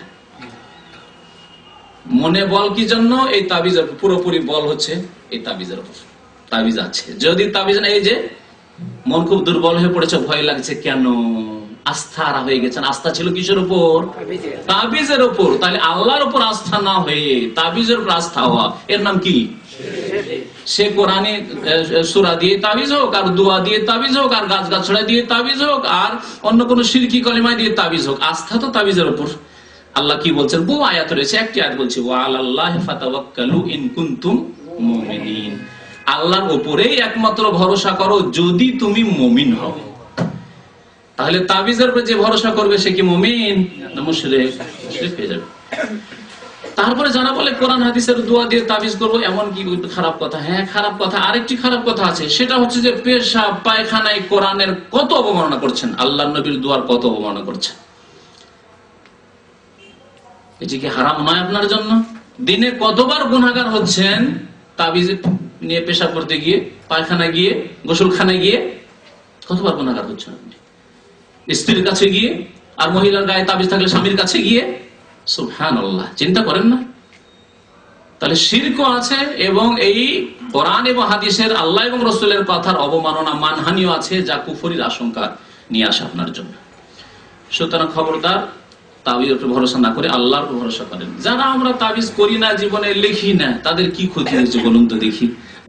মনে বল কি জন্য? এই তাবিজের পুরোপুরি বল হচ্ছে এই তাবিজের উপর। তাবিজ আছে, যদি তাবিজ না, এই যে মন খুব দুর্বল হয়ে পড়েছে, ভয় লাগছে, কেন? আস্থা হয়ে গেছেন। আস্থা ছিল কিসের উপর? তাবিজের উপর। তাহলে আল্লাহর উপর আস্থা না হয়ে তাবিজের উপর আস্থা হওয়া, এর নাম কি? সে কোরআনে সূরা দিয়ে তাবিজ হোক, আর দোয়া দিয়ে তাবিজ হোক, আর গাছগাছড়া দিয়ে তাবিজ হোক, আর অন্য কোন শিরকি কলিমা দিয়ে তাবিজ হোক, আস্থা তো তাবিজের উপর। আল্লাহ কি বলছেন? বহু আয়াত রয়েছে, একটি আয়াত বলছে ওয়া আলাল্লাহি ফাতাওয়াক্কালু ইন কুনতুম মুমিনিন, আল্লাহর উপরেই একমাত্র ভরসা করো যদি তুমি মুমিন হও। তাহলে তাবিজের উপর যে ভরসা করবে সে কি মুমিন না মুশরিক? মুশরিক হয়ে যাবে। তারপরে যারা বলে কোরআন হাদিসের দোয়া দিয়ে তাবিজ করবো, এমন কি খারাপ কথা? হ্যাঁ, খারাপ কথা। আরেকটি খারাপ কথা আছে, সেটা হচ্ছে যে পেশাব পায়খানায় কোরআনের কত অবমাননা করছেন, আল্লাহর নবীর দোয়ার কত অবমাননা করছেন। এটি কি হারাম নয় আপনার জন্য? দিনে কতবার গুনাহগার হচ্ছেন তাবিজ নিয়ে, পেশাব করতে গিয়ে, পায়খানা গিয়ে, গোসলখানায় গিয়ে, কতবার গুনাহগার হচ্ছেন আপনি? স্ত্রীর কাছে গিয়ে, আর মহিলার গায়ে তাবিজ থাকলে স্বামীর কাছে গিয়ে। সুবহানাল্লাহ, চিন্তা করেন না? তাহলে শিরকও আছে, এবং এই কোরআন এবং হাদিসের, আল্লাহ এবং রাসূলের কথার অবমাননা, মানহানিও আছে, যা কুফরির আশঙ্কা নিয়ে আসে আপনার জন্য। সুতরাং খবরদার, তাবিজের উপর ভরসা না করে আল্লাহর উপর ভরসা করেন। যারা আমরা তাবিজ করি না, জীবনে লিখি না, তাদের কি ক্ষতি হয়েছে বলুন তো দেখি?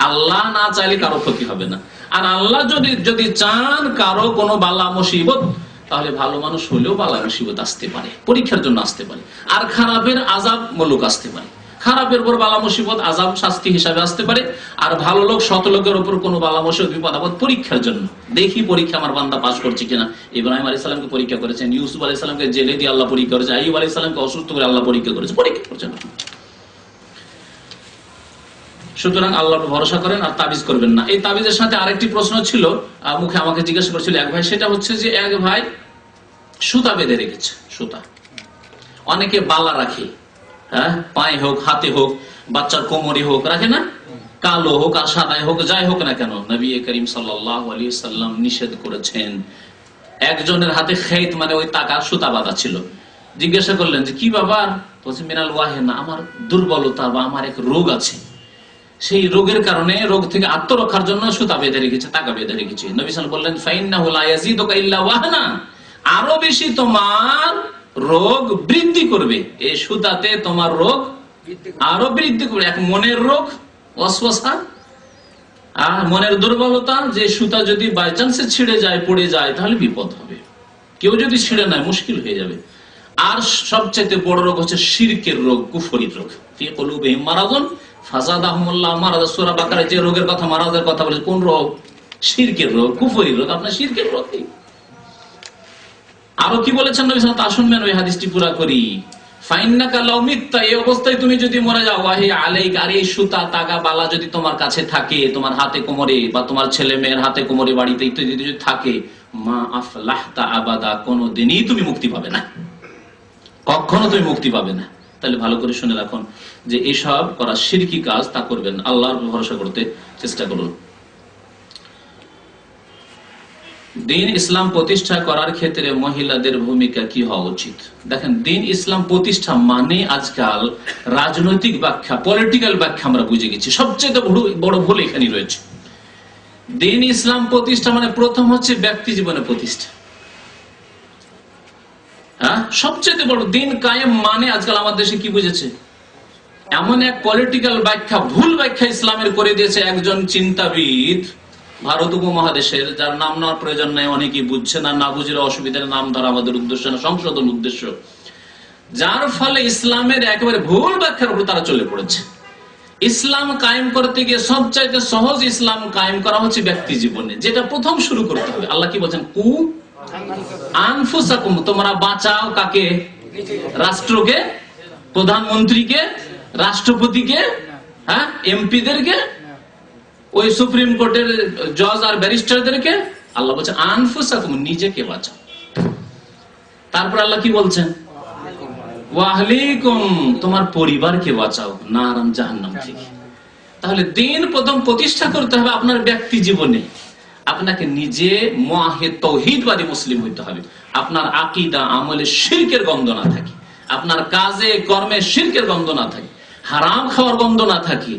আল্লাহ না চাইলে কারো ক্ষতি হবে না। আর আল্লাহ যদি চান কারো কোনো বালা মুসিবত, তাহলে ভালো মানুষ হলেও বালা মুসিবত আসতে পারে, পরীক্ষার জন্য আসতে পারে, আর খারাপের আযাব মুলুক আসতে পারে। খারাপের উপর বালা মুসিবত আযাব শাস্তি হিসাবে আসতে পারে, আর ভালো লোক সৎ লোকের উপর কোনো বালা মুসিবত বিপদ আপদ পরীক্ষার জন্য। দেখি পরীক্ষা আমার বান্দা পাস করছে কিনা। ইব্রাহিম আলাইহিস সালামকে পরীক্ষা করেছেন, ইউসুফ আলাইহিস সালামকে জেলে দিয়ে আল্লাহ পরীক্ষা করেছে, আইয়ুব আলাইহিস সালামকে অসুস্থ করে আল্লাহ পরীক্ষা করেছে, পরীক্ষা করছেন। সুতরাং আল্লাহর ভরসা করেন আর তাবিজ করবেন না। এই তাবিজের সাথে আরেকটি প্রশ্ন ছিল, মুখে আমাকে জিজ্ঞাসা করেছিল এক ভাই, সেটা হচ্ছে যে এক ভাই সুতা বেঁধে রেখেছে। সুতা অনেকে বালা রাখে, হ্যাঁ, পায়ে হোক, হাতে হোক, বাচ্চার কোমরে হোক, রাখে না? কালো হোক আর সাদাই হোক, যাই হোক না কেন, নবী করিম সাল্লাল্লাহু আলাইহি সাল্লাম নিষেধ করেছেন। একজনের হাতে খেত, মানে ওই তাকার সুতা বাঁধা ছিল। জিজ্ঞাসা করলেন যে কি ব্যাপার? বলছে মিনাল ওয়াহেনা, আমার দুর্বলতা বা আমার এক রোগ আছে, সেই রোগের কারণে, রোগ থেকে আত্মরক্ষার জন্য সুতা বেঁধে রেখেছে, তাকা বেঁধে রেখেছে। নবী সাল্লাল্লাহু আলাইহি ওয়াসাল্লাম বললেন ফাইন্নাহু লা ইয়াজিদুকা ইল্লা ওয়াহনা, আরো বেশি তোমার রোগ বৃদ্ধি করবে, এই সুতাতে তোমার রোগ আরো বৃদ্ধি করবে। এক মনের রোগ ওয়াসওয়াসা, আর মনের দুর্বলতা, যে সুতা যদি বাই চান্সে ছিঁড়ে যায়, পড়ে যায়, তাহলে বিপদ হবে। কেউ যদি ছিঁড়ে নেয় মুশকিল হয়ে যাবে। আর সবচেয়ে বড় রোগ হচ্ছে শিরকের রোগ, কুফরির রোগ। ফি কুলুবিহিম মারাদুন ফাযাদাহুমুল্লাহু মারাদা। সূরা বাকারায় যে রোগের কথা, মারাদের কথা বলেছে, কোন রোগ? শিরকের রোগ, কুফরির রোগ। আপনার শিরকের রোগ। আরো কি বলেছেন নবী সাল্লাল্লাহু আলাইহি ওয়াসাল্লাম? শুনবেন, ওই হাদিসটি পুরো করি। ফাইন্নাকা লাউ মিত্তা, এই অবস্থায় তুমি যদি মরে যাও, ওয়াহি আলাইকা, আর এই সুতা তাগা বালা যদি তোমার কাছে থাকে, তোমার হাতে কোমরে বা তোমার ছেলে মেয়ের হাতে কোমরে, বাড়িতে ইত্যাদি যদি থাকে, মা আফলাহতা আবাদা, কোনদিনই তুমি মুক্তি পাবে না, কখনো তুমি মুক্তি পাবে না। তাহলে ভালো করে শুনে রাখুন যে এসব করা শিরকি কাজ, তা করবেন। আল্লাহর ভরসা করতে চেষ্টা করুন। দিন ইসলাম প্রতিষ্ঠা করার ক্ষেত্রে মহিলাদের ভূমিকা কি হওয়া উচিত? দেখেন, দিন ইসলাম প্রতিষ্ঠা মানে আজকাল রাজনৈতিক ব্যাখ্যা, পলিটিক্যাল ব্যাখ্যা আমরা বুঝে গেছি। সবচেয়ে বড় ভুল এখানে রয়েছে। দিন ইসলাম প্রতিষ্ঠা মানে প্রথম হচ্ছে ব্যক্তি জীবনে প্রতিষ্ঠা। হ্যাঁ, সবচেয়ে বড়। দিন কায়েম মানে আজকাল আমার দেশে কি বুঝেছে? এমন এক পলিটিক্যাল ব্যাখ্যা, ভুল ব্যাখ্যা ইসলামের করে দিয়েছে একজন চিন্তাবিদ ভারত উপমহাদেশের, যার নাম নেওয়ার প্রয়োজন নেই, অনেকেই বুঝছে না, না বুঝলে অসুবিধার নাম ধরা আমাদের উদ্দেশ্য না, সংশোধন উদ্দেশ্য। যার ফলে ইসলামের একেবারে ভুল ব্যাখ্যার উপর তারা চলে পড়েছে। ইসলাম কায়েম করতে গিয়ে সবচাইতে সহজ ইসলাম কায়েম করা হচ্ছে ব্যক্তি জীবনে, যেটা প্রথম শুরু করতে হবে। আল্লাহ কি বলছেন? কু আনফুসাকুম, তোমরা বাঁচাও কাকে? রাষ্ট্রকে, প্রধানমন্ত্রীকে, রাষ্ট্রপতিকে, হ্যাঁ, এমপিদেরকে, ওই সুপ্রিম কোর্টের জজ আর ব্যারিস্টারদেরকে। আল্লাহ বলছে আনফুসাকুম, নিজেকে বাঁচাও। তারপর আল্লাহ কি বলছেন? ওয়াহলিকুম, তোমার পরিবারকে বাঁচাও নারাম জাহান্নাম থেকে। তাহলে দিন প্রথম প্রতিষ্ঠা করতে হবে আপনার ব্যক্তি জীবনে। আপনাকে নিজে মুআহিদ তাওহীদবাদী মুসলিম হইতে হবে। আপনার আকীদা আমলে শিরকের গন্ধ না থাকে, আপনার কাজে কর্মে শিরকের গন্ধ না থাকে, হারাম খাওয়ার গন্ধ না থাকে,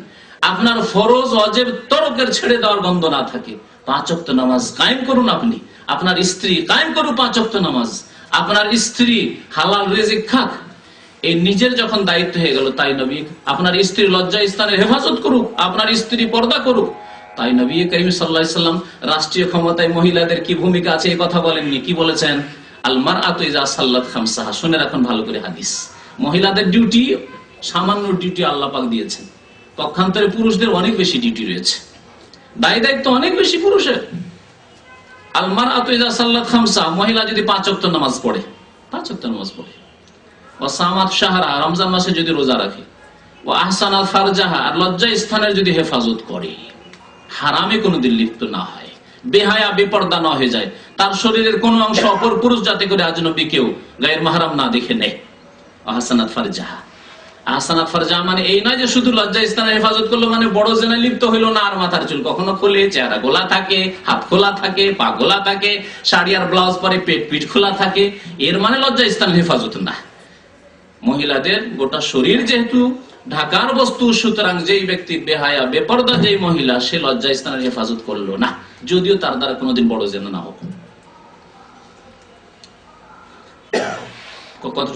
আপনার ফরজ ওয়াজিব তরকের ছেড়ে দেওয়ার গন্ধ না থাকে। 5 ওয়াক্ত নামাজ কায়েম করুন আপনি, আপনার স্ত্রী কায়েম করুন 5 ওয়াক্ত নামাজ, আপনার স্ত্রী হালাল রিজিক খাক। এই নিজের যখন দায়িত্ব হয়ে গেল, তাই নবী আপনার স্ত্রীর লজ্জা স্থানের হেফাজত করুক, আপনার স্ত্রী পর্দা করুক। তাই নবী করিম সাল্লাল্লাহু আলাইহি সাল্লাম রাষ্ট্রীয় ক্ষমতায় মহিলাদের কি ভূমিকা আছে এই কথা বলেননি? কি বলেছেন? আল মারআতু ইযা সাল্লাত খামসাহা। শুনে রাখুন ভালো করে হাদিস। মহিলাদের ডিউটি সামান্য ডিউটি আল্লাহ পাক দিয়েছেন, পক্ষান্তরে পুরুষদের অনেক বেশি ডিউটি রয়েছে, দায় দায়িত্ব অনেক বেশি পুরুষের। আল মারআতু ইযা সাল্লাত খামসা, মহিলা যদি 5 ওয়াক্ত নামাজ পড়ে, 5 ওয়াক্ত নামাজ পড়ে, ওয়া সামাত শাহরা, রমজান মাসে যদি রোজা রাখে, ওয়া আহসানাত ফারজাহা, আর লজ্জা স্থানের যদি হেফাজত করে, হারামে কোনোদিন লিপ্ত না হয়, বেহায়া বেপর্দা না হয়ে যায়, তার শরীরের কোন অংশ অপর পুরুষ যাতে করে আজনবী কেউ গায়ের মাহরাম না দেখে নেয়। আহসানাত ফারজাহা, আহসানাত ফারজাহা মানে এই নয় যে শুধু লজ্জা স্থানের হেফাজত করলো মানে বড় জেনে লিপ্ত হইলো না, আর মাথার চুল কখনো খোলে, চেহারা গোলা থাকে, হাত খোলা থাকে, পা গোলা থাকে, শাড়ি আর ব্লাউজ পরে পেট পিঠ খোলা থাকে, এর মানে লজ্জা স্থানের হেফাজত না। মহিলাদের গোটা শরীর যেহেতু ঢাকার বস্তু, সুতরাং যেই ব্যক্তি বেহায়া বেপর্দা, যেই মহিলা, সে লজ্জা স্থানের হেফাজত করলো না, যদিও তার দ্বারা কোনোদিন বড় জেনা না হোক।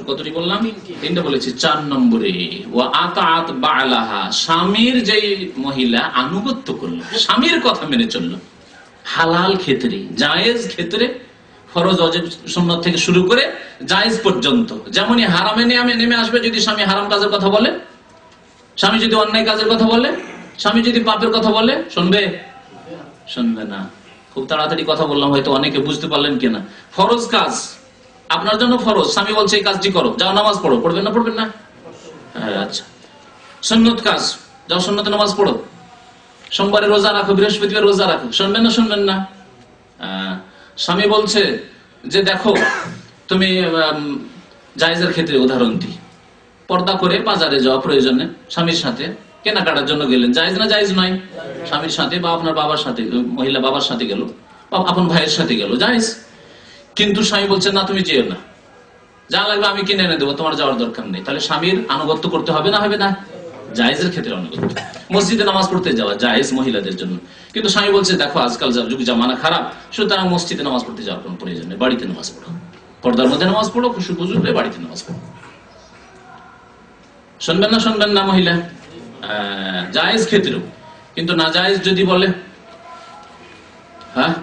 কতটি বললাম? 3টা বলেছি। 4 নম্বরে ওয়া আতাআত বা'লাহা, স্বামীর যেই মহিলা আনুগত্য করলো, স্বামীর কথা মেনে চললো, হালাল ক্ষেত্রে, জায়েজ ক্ষেত্রে, ফরজ ওয়াজিব সুন্নাত থেকে শুরু করে জায়েজ পর্যন্ত। যেমনই হারামে নেমে আসবে, যদি স্বামী হারাম কাজের কথা বলে, স্বামী যদি অন্যায় কাজের কথা বলে, স্বামী যদি পাপের কথা বলে, শুনবে? শুনবে না। খুব তাড়াতাড়ি কথা বললাম, হয়তো অনেকে বুঝতে পারলেন কিনা। ফরজ কাজ আপনার জন্য ফরজ, স্বামী বলছে এই কাজটি করো, যাও নামাজ পড়ো, পড়বেন না? পড়বেন না? আচ্ছা। সুন্নত কাজ, যাও সুন্নতে নামাজ পড়ো, সোমবারে রোজা রাখো, বৃহস্পতিবার রোজা রাখো, শুনবেন না? শুনবেন না? স্বামী বলছে যে দেখো তুমি জায়েজের ক্ষেত্রে উদাহরণ দিই, পর্দা করে বাজারে যাওয়া প্রয়োজনে স্বামীর সাথে কেনাকাটার জন্য গেলেন, জায়েজ না জায়েজ নয়? স্বামীর সাথে বা আপনার বাবার সাথে, মহিলা বাবার সাথে গেল বা আপন ভাইয়ের সাথে গেল, জায়েজ। কিন্তু স্বামী বলছে না তুমি যেও না, যা লাগবে আমি কিনে এনে দেবো, তোমার যাওয়ার দরকার নেই। তাহলে স্বামীর আনুগত্য করতে হবে না? হবে না? জায়েজের ক্ষেত্রে আনুগত্য। মসজিদে নামাজ পড়তে যাওয়া জায়েজ মহিলাদের জন্য, কিন্তু স্বামী বলছে দেখো আজকাল যুগ জামানা খারাপ, সুতরাং মসজিদে নামাজ পড়তে যাওয়ার কোনো প্রয়োজন নেই, বাড়িতে নামাজ পড়ো, পর্দার মধ্যে নামাজ পড়ো, খুশু খুশু করে বাড়িতে নামাজ পড়ো। শুনবেন না? শুনবেন না? মহিলা জায়েজ ক্ষেত্রেও। কিন্তু না জায়েজ যদি বলে হ্যাঁ,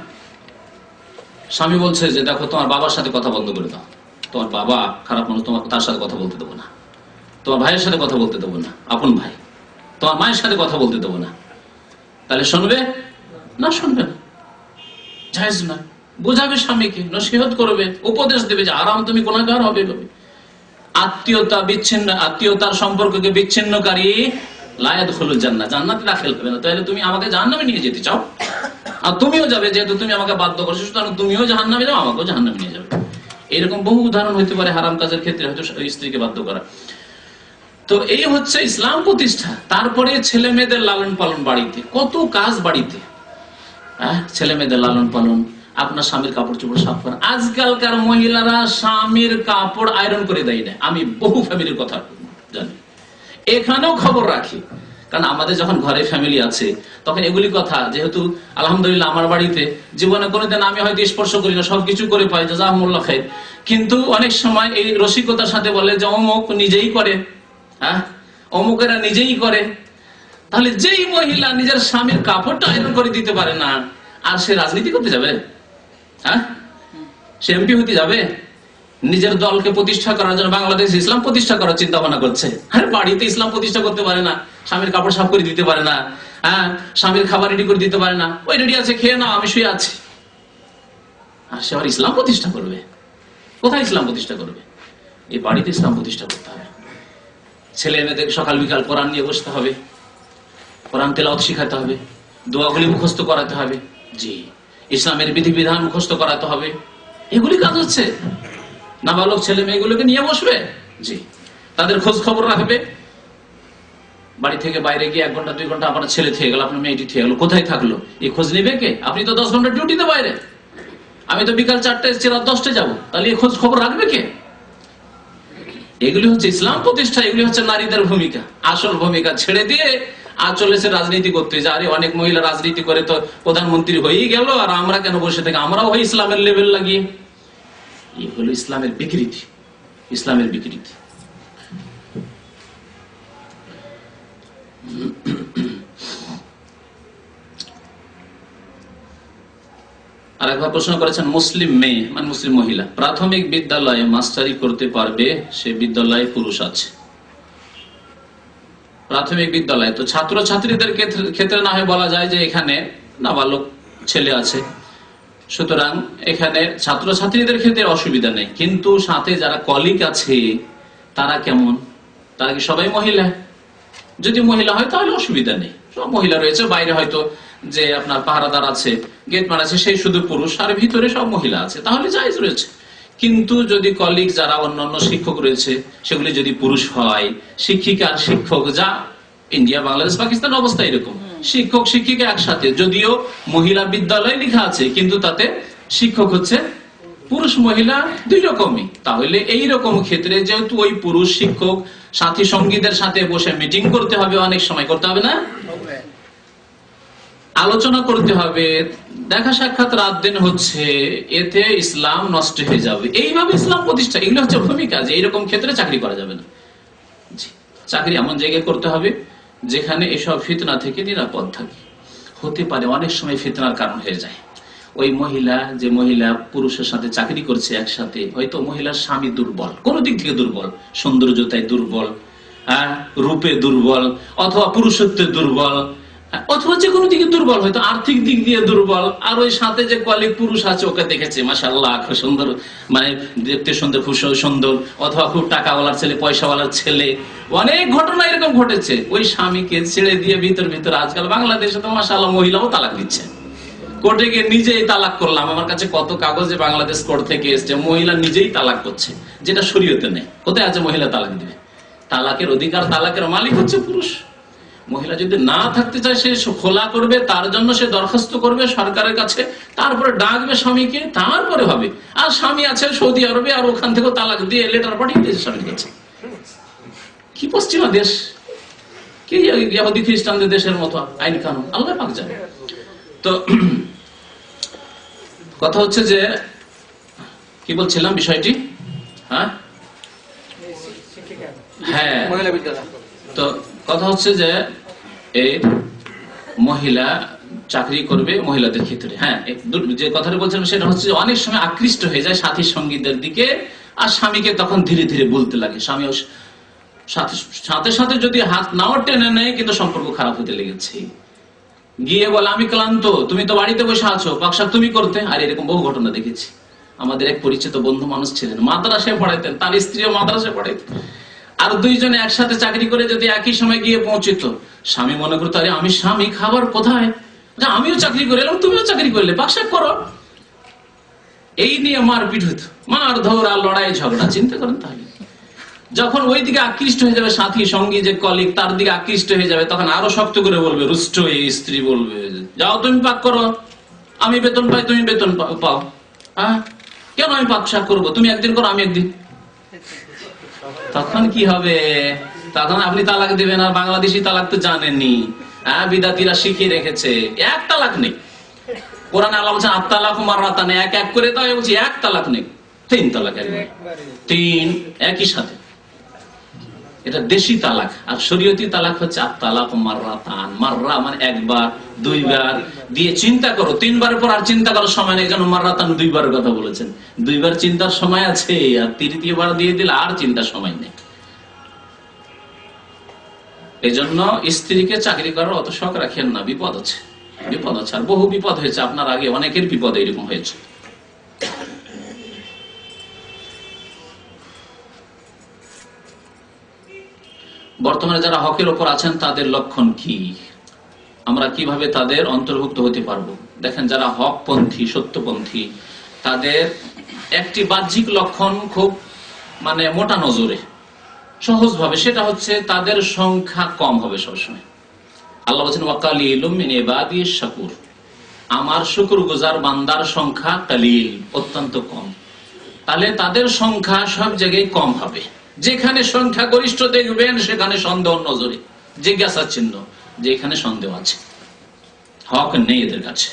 স্বামী বলছে যে দেখো তোমার বাবার সাথে কথা বন্ধ করে দাও, তোমার বাবা খারাপ মানুষ, তোমার তার সাথে কথা বলতে দেবো না, তোমার ভাইয়ের সাথে কথা বলতে দেবো না, আপন ভাই, তোমার মায়ের সাথে কথা বলতে দেবো না। তাহলে শুনবে না? শুনবে না, জায়েজ না। বোঝাবে স্বামীকে, নসিহত করবে, উপদেশ দেবে যে আরাম তুমি গুনাহগার হবে। আত্মীয়তা বিচ্ছিন্ন, আত্মীয়তার সম্পর্ককে বিচ্ছিন্নকারী লা ইয়াদখুলুল জান্নাহ, জান্নাতে দাখিল হবে না। তাহলে তুমি আমাকে জাহান্নামে নিয়ে যেতে চাও, আর তুমিও যাবে, যেহেতু তুমি আমাকে বাধ্য করছো, সুতরাং তুমিও জাহান্নামে যাও, আমাকেও জাহান্নামে নিয়ে যাবে। এরকম বহু উদাহরণ হতে পারে হারাম কাজের ক্ষেত্রে, হয়তো স্ত্রীকে বাধ্য করা। তো এই হচ্ছে ইসলাম প্রতিষ্ঠা। তারপরে ছেলে মেয়েদের লালন পালন, বাড়িতে কত কাজ, বাড়িতে ছেলে মেয়েদের লালন পালন, আপনার স্বামীর কাপড় চোপড় সাফ করা। আজকালকার মহিলারা স্বামীর কাপড় আয়রন করে দেয় না। আমি বহু ফ্যামিলির কথা জানি, এখানেও খবর রাখি, কারণ আমাদের যখন ঘরে ফ্যামিলি আছে তখন এগুলি কথা, যেহেতু আলহামদুলিল্লাহ আমার বাড়িতে জীবনে কোনোদিন আমি হয়তো স্পর্শ করি না, সবকিছু করে পাই, জাযাকুমুল্লাহ খাইর, কিন্তু অনেক সময় এই রসিকতার সাথে বলে যে অমুক নিজেই করে, অমুকেরা নিজেই করে। তাহলে যেই মহিলা নিজের স্বামীর কাপড়টা আয়রন করে দিতে পারে না, আর সে রাজনীতি করতে যাবে? সে এমপি হতে যাবে? নিজের দলকে প্রতিষ্ঠা করার জন্য বাংলাদেশ ইসলাম প্রতিষ্ঠা করার চিন্তা ভাবনা করছে, আর বাড়িতে ইসলাম প্রতিষ্ঠা করতে পারে না, স্বামীর কাপড় সাফ করে দিতে পারে না, স্বামীর খাবার রেডি করে দিতে পারে না, ওই রেডি আছে, খেয়ে নাও, আমি শুয়ে আছি। আর সে আবার ইসলাম প্রতিষ্ঠা করবে? কোথায় ইসলাম প্রতিষ্ঠা করবে? এই বাড়িতে ইসলাম প্রতিষ্ঠা করতে হবে। ছেলে মেয়েদের সকাল বিকাল কোরআন নিয়ে বসতে হবে, কোরআন তেলাওয়াত শিখাতে হবে, দোয়াগুলি মুখস্থ করাতে হবে, জি, ইসলামের বিধিবিধান মুখস্থ করাতে হবে। এগুলি কাজ হচ্ছে। নাবালক ছেলে মেয়েগুলোকে নিয়ে বসবে, জি, তাদের খোঁজ খবর রাখবে। বাড়ি থেকে বাইরে গিয়ে 1 ঘন্টা 2 ঘন্টা আপনার ছেলে থেকে গেল, আপনার মেয়েটি থেকে গেল, কোথায় থাকলো এই খোঁজ নেবে কে? আপনি তো 10 ঘন্টা ডিউটিতে বাইরে, আমি তো বিকাল 4টায় এসেছি, রাত 10টায় যাবো, তাহলে এই খোঁজ খবর রাখবে কে? এগুলি হচ্ছে ইসলাম প্রতিষ্ঠা, এগুলি হচ্ছে নারীদের ভূমিকা। আসল ভূমিকা ছেড়ে দিয়ে আর চলেছে রাজনীতি করতে। যে আরে অনেক মহিলা রাজনীতি করে তো প্রধানমন্ত্রী হয়েই গেল, আর আমরা কেন বসে থাকি, আমরাও হই ইসলামের লেভেল লাগিয়ে। এই হলো ইসলামের বিকৃতি, ইসলামের বিকৃতি। আরেকবার প্রশ্ন করেছেন, মুসলিম মেয়ে মানে মুসলিম মহিলা প্রাথমিক বিদ্যালয়ে মাস্টারি করতে পারবে? সে বিদ্যালয়ে পুরুষ আছে। প্রাথমিক বিদ্যালয়ে তো ছাত্র ছাত্রীদের ক্ষেত্রে না হয় বলা যায় যে এখানে নাবালক ছেলে আছে, সুতরাং এখানে ছাত্র ছাত্রীদের ক্ষেত্রে অসুবিধা নেই। কিন্তু সাথে যারা কলিগ আছে তারা কেমন? তারা কি সবাই মহিলা? যদি মহিলা হয় তাহলে অসুবিধা নেই, সব মহিলা রয়েছে। বাইরে হয়তো যে আপনার পাহারাদার আছে, গেটম্যান আছে, সেই শুধু পুরুষ, আর ভিতরে সব মহিলা আছে, তাহলে জায়েজ রয়েছে। কিন্তু যদি কলিগ যারা অন্যান্য শিক্ষক রয়েছে সেগুলি যদি পুরুষ হয়, শিক্ষিকা আর শিক্ষক, যা ইন্ডিয়া বাংলাদেশ পাকিস্তান অবস্থা এরকম, শিক্ষক শিক্ষিকা একসাথে, যদিও মহিলা বিদ্যালয় লেখা আছে কিন্তু তাতে শিক্ষক হচ্ছে পুরুষ মহিলা 2 রকমই। তাহলে এই রকম ক্ষেত্রে যেহেতু ওই পুরুষ শিক্ষক সাথী সঙ্গীদের সাথে বসে মিটিং করতে হবে, অনেক সময় করতে হবে না, আলোচনা করতে হবে, দেখা সাক্ষাৎ রাত দিন হচ্ছে, এতে ইসলাম নষ্ট হয়ে যাবে। এইভাবে ইসলাম প্রতিষ্ঠা, এগুলো হচ্ছে ভূমিকা। যে এইরকম ক্ষেত্রে চাকরি করা যাবে না। চাকরি এমন জায়গায় করতে হবে যেখানে এসব ফিতনা থেকে নিরাপদ থাকে। হতে পারে অনেক সময় ফিতনার কারণ হয়ে যায়। ওই মহিলা, যে মহিলা পুরুষের সাথে চাকরি করছে একসাথে, হয়তো মহিলার স্বামী দুর্বল, কোন দিক থেকে দুর্বল, সৌন্দর্যতায় দুর্বল, রূপে দুর্বল, অথবা পুরুষত্বের দুর্বল, অথবা যে কোনো দিকে দুর্বল, হয়তো আর্থিক দিক দিয়ে দুর্বল। আর ওই সাথে যে কলিগ পুরুষ আছে ওকে দেখেছে মাশাআল্লাহ খুব সুন্দর, মানে দেখতে সুন্দর, খুব সুন্দর, অথবা খুব টাকাওয়ালার ছেলে, পয়সাওয়ালার ছেলে, অনেক ঘটনা এরকম ঘটেছে। ওই স্বামীকে ছেড়ে দিয়ে ভিতর ভিতর আজকাল বাংলাদেশে তো মাশাআল্লাহ মহিলাও তালাক দিচ্ছে। কোর্টে গিয়ে নিজেই তালাক করলাম, আমার কাছে কত কাগজে বাংলাদেশ কোর্ট থেকে এসছে, মহিলা নিজেই তালাক করছে, যেটা শরীয়তে নেই। কোথায় আছে মহিলা তালাক দিবে? তালাকের অধিকার, তালাকের মালিক হচ্ছে পুরুষ। মহিলা যদি না থাকতে চায় সে খোলা করবে, তার জন্য সে দরখাস্ত করবে সরকারের কাছে, তারপরে ডাকবে স্বামীকে, তারপরে হবে। আর স্বামী আছে সৌদি আরবে, আর ওখান থেকে তালাক দিয়ে লেটার পাঠিয়ে দিয়েছে স্বামীর কাছে। কি পশ্চিমা দেশ, কি ইহুদি খ্রিস্টানদের দেশের মতো আইন কানুন, আল্লাহ পাক জানে। তো কথা হচ্ছে যে কি বলছিলাম বিষয়টি, হ্যাঁ, তো কথা হচ্ছে যে এই মহিলা চাকরি করবে মহিলাদের ক্ষেত্রে। হ্যাঁ, যে কথাটা বলছিলাম সেটা হচ্ছে যে অনেক সময় আকৃষ্ট হয়ে যায় সাথী সঙ্গীদের দিকে, আর স্বামীকে তখন ধীরে ধীরে বলতে লাগে। স্বামী সাথে সাথে যদি হাত নাও টেনে নেয়, কিন্তু সম্পর্ক খারাপ হতে লেগেছে। গিয়ে বলে আমি ক্লান্ত, তুমি তো বাড়িতে বসে আছো, পাকশাক তুমি করতে। আর এরকম বহু ঘটনা দেখেছি। আমাদের এক পরিচিত বন্ধু মানুষ ছিলেন, মাদ্রাসায় পড়াইতেন, তার স্ত্রীও মাদ্রাসায় পড়াইতেন। আর দুইজনে একসাথে চাকরি করে যদি একই সময় গিয়ে পৌঁছিত, স্বামী মনে করতো আরে আমি স্বামী, খাবার কোথায়, আমিও চাকরি করে এলাম, তুমিও চাকরি করলে, পাকশাক করো। এই নিয়ে মারপিট হইতো, মার ধর আর লড়াই ঝগড়া। চিন্তা করেন তাহলে। যখন ওই দিকে আকৃষ্ট হয়ে যাবে সাথী সঙ্গী, যে কলিগ, তার দিকে আকৃষ্ট হয়ে যাবে, তখন আরো শক্ত করে বলবে, রুষ্ট হয়ে স্ত্রী বলবে, যাও তুমি পাক করো, আমি বেতন পাই তুমি বেতন পাও। হ্যাঁ, কেন আমি পাক শাক করবো, তুমি একদিন করো আমি একদিন। তখন কি হবে? তখন আপনি তালাক দিবেন। আর বাংলাদেশি তালাক তো জানেননি, হ্যাঁ, বিদাতিরা শিখিয়ে রেখেছে, এক তালাক নেই। কোরআনে আল্লাহ বলছেন আত-তালাকু মাররাতান, এক এক করে দাও। বলছি এক তালাক নেই, তিন তালাক, একবার তিন একই সাথে। এটা দেশি তালাক। আর শরীয়তি তালাক হচ্ছে আত-তালাকু মাররাতান। মাররা মানে একবার, দুইবার দিয়ে চিন্তা করো, তিনবারের পর আর চিন্তা করার সময় নেই। যেন মাররাতান দুইবারের কথা বলেছেন, দুইবার চিন্তার সময় আছে, আর তৃতীয়বার দিয়ে দিলে আর চিন্তার সময় নেই। এই জন্য স্ত্রীকে চাকরি করার অত শখ রাখেন না, বিপদ আছে, বিপদ আছে। আর বহু বিপদ হয়েছে, আপনার আগে অনেকের বিপদ এরকম হয়েছে। বর্তমানে যারা হকের ওপর আছেন তাদের লক্ষণ কি, আমরা কিভাবে তাদের অন্তর্ভুক্ত হতে পারবো? দেখেন, যারা হকপন্থী, সত্যপন্থী, তাদের একটি বাহ্যিক লক্ষণ খুব মোটা নজরে, সহজ ভাবে, সেটা হচ্ছে তাদের সংখ্যা কম হবে সবসময়। আল্লাহ বলেছেন ওয়াকালিলুম মিন ইবাদিশ শাকুর, আমার শুকরগুজার বান্দার সংখ্যা কালিল, অত্যন্ত কম। তাহলে তাদের সংখ্যা সব জায়গায় কম হবে। যেখানে সংখ্যা গরিষ্ঠ দেখবেন সেখানে সন্দেহ নজরে, জিজ্ঞাসা চিহ্ন, যে এখানে সন্দেহ আছে, হক নেই এদের কাছে।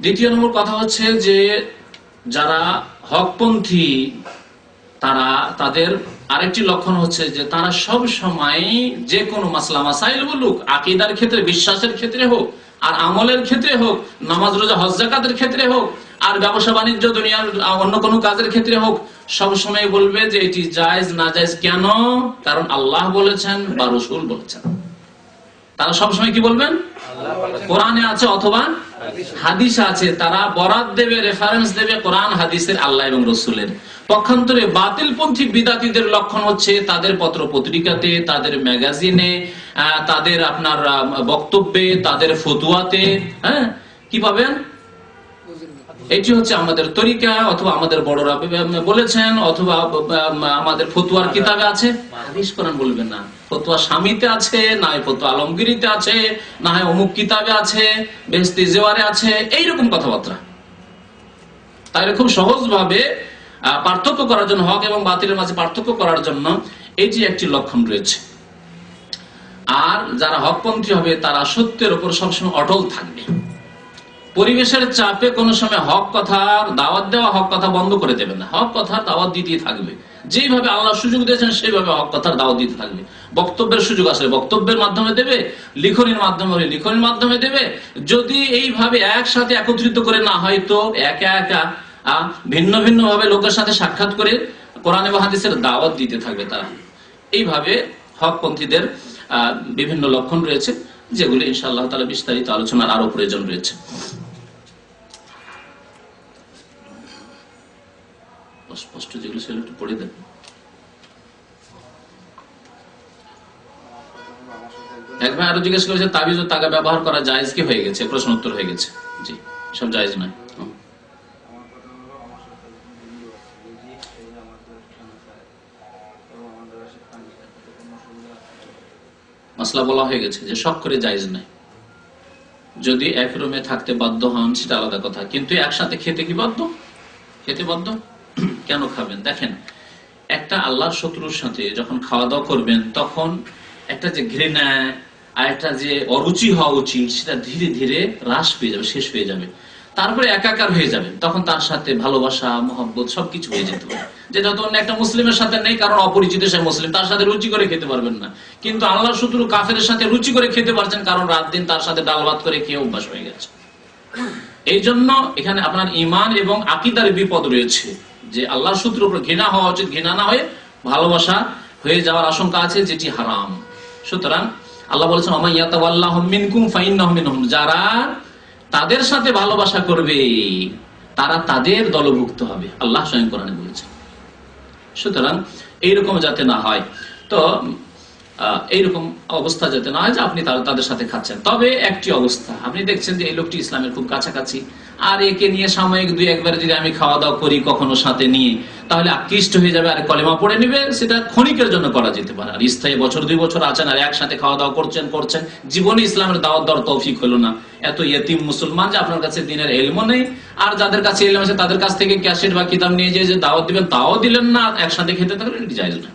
দ্বিতীয় নম্বর কথা হচ্ছে যে যারা হকপন্থী, তাদের আরেকটি লক্ষণ হচ্ছে যে তারা সব সময় যে কোনো মাসলা মাসাইল বলুক, আকীদার ক্ষেত্রে, বিশ্বাসের ক্ষেত্রে হোক, আর আমলের ক্ষেত্রে হোক, নামাজ রোজা হজ যাকাতের ক্ষেত্রে হোক, আর ব্যবসা বাণিজ্য দুনিয়ার অন্য কোনো কাজের ক্ষেত্রে হোক, সব সময় বলবে যে এটি জায়েজ না জায়েজ কেন, কারণ আল্লাহ বলেছেন বা রাসূল বলেছেন। তারা সবসময় কি বলবেন? কোরআনে আছে অথবা হাদিসে আছে। তারা বরাত দেবে, রেফারেন্স দেবে কোরআন হাদিসের, আল্লাহ এবং রাসূলের। পক্ষান্তরে বাতিলপন্থী বিদাতীদের লক্ষণ হচ্ছে তাদের পত্র পত্রিকাতে, তাদের ম্যাগাজিনে, তাদের আপনার বক্তব্যে, তাদের ফতুয়াতে, হ্যাঁ, কি পাবেন? এটি হচ্ছে আমাদের তরিকা, অথবা আমাদের বড়রা বলেছেন, অথবা আমাদের ফতুয়ার কিতাবে আছে। হাদিস কোরআন বলবেন না। ফতুয়া স্বামীতে আছে, না হয় ফতুয়া আলমগিরিতে আছে, না হয় অমুক কিতাবে আছে, বেহেশতি জেওয়ারে আছে, এইরকম কথাবার্তা। তাহলে খুব সহজ ভাবে পার্থক্য করার জন্য, হক এবং বাতিলের মাঝে পার্থক্য করার জন্য এটি একটি লক্ষণ রয়েছে। আর যারা হকপন্থী হবে তারা সত্যের উপর সবসময় অটল থাকবে। পরিবেশের চাপে কোনো সময় হক কথার দাওয়াত দেওয়া, হক কথা বন্ধ করে দেবে না, হক কথার দাওয়াত দিতেই থাকবে। যেইভাবে আল্লাহ সুযোগ দিয়েছেন সেইভাবে হক কথার দাওয়াত দিতে থাকবে। বক্তব্যের সুযোগ আসলে বক্তব্যের মাধ্যমে দেবে, লিখনির মাধ্যমে হলে লিখনির মাধ্যমে দেবে। যদি এইভাবে একসাথে একত্রিত করে না হয়, তো একা একা ভিন্ন ভিন্ন ভাবে লোকের সাথে সাক্ষাৎ করে কোরআন এবং হাদিসের দাওয়াত দিতে থাকবে তারা। এইভাবে হকপন্থীদের বিভিন্ন লক্ষণ রয়েছে, যেগুলো ইনশাআল্লাহ তাআলা বিস্তারিত আলোচনার আরো প্রয়োজন রয়েছে। স্পষ্ট যেগুলো সেগুলো একটু পড়ে দেন। এক ভাই আরো জিজ্ঞেস করেছে, তাবিজ ও তাগা ব্যবহার করা জায়েজ কি হয়ে গেছে? প্রশ্ন উত্তর হয়ে গেছে। জি, সব জায়েজ নয়। মাসলা বলা হয়ে গেছে যে শখ করে জায়েজ নাই। যদি এক রুমে থাকতে বাধ্য হন সেটা আলাদা কথা, কিন্তু একসাথে খেতে কি বাধ্য? খেতে বাধ্য কেন খাবেন? দেখেন, একটা আল্লাহর শত্রুর সাথে যখন খাওয়া দাওয়া করবেন, তখন একটা যে ঘৃণা আর একটা যে অরুচি হওয়া উচিত, সেটা ধীরে ধীরে হ্রাস পেয়ে যাবে, শেষ হয়ে যাবে। তারপরে একাকার হয়ে যাবেন, তখন তার সাথে ভালোবাসা মহব্বত সবকিছু হয়ে যেতে পারে, যেটা তো অন্য একটা মুসলিমের সাথে নেই। কারণ অপরিচিত সে মুসলিম, তার সাথে রুচি করে খেতে পারবেন না। কিন্তু আল্লাহর শত্রু কাফেরের সাথে রুচি করে খেতে পারছেন, কারণ রাত দিন তার সাথে ডাল ভাত করে খেয়ে অভ্যাস হয়ে গেছে। এই জন্য এখানে আপনার ঈমান এবং আকীদার বিপদ রয়েছে, যে আল্লাহর শত্রুর উপর ঘৃণা হওয়া উচিত, ঘৃণা না হয়ে ভালোবাসা হয়ে যাওয়ার আশঙ্কা আছে, যেটি হারাম। সুতরাং আল্লাহ বলেছেন ওয়া মান ইয়াতাওয়াল্লাহুম মিনকুম ফাইন্নাহুম মিনহুম, যারা তাদের সাথে ভালোবাসা করবে তারা তাদের দলভুক্ত হবে, আল্লাহ স্বয়ং কোরআনে বলেছেন। সুতরাং এইরকম যাতে না হয়, তো এইরকম অবস্থা যাতে না হয় যে আপনি তাদের সাথে খাচ্ছেন। তবে একটি অবস্থা, আপনি দেখছেন যে এই লোকটি ইসলামের খুব কাছাকাছি, আর একে নিয়ে সাময়িক দুই একবার যদি আমি খাওয়া দাওয়া করি কখনো সাথে নিয়ে, তাহলে আকৃষ্ট হয়ে যাবে আর কলেমা পড়ে নেবে, সেটা ক্ষণিকের জন্য করা যেতে পারে। আর স্থায়ী বছর 2 বছর আছেন আর একসাথে খাওয়া দাওয়া করছেন, জীবনে ইসলামের দাওয়াত দেওয়ার তৌফিক হলো না। এত ইয়েতিম মুসলমান যে আপনার কাছে দিনের ইলমও নেই, আর যাদের কাছে ইলম আছে তাদের কাছ থেকে ক্যাসেট বা কিতাব নিয়ে যে দাওয়াত দিবেন তাও দিলেন না, একসাথে খেতে থাকলেন, এটি জায়েজ না।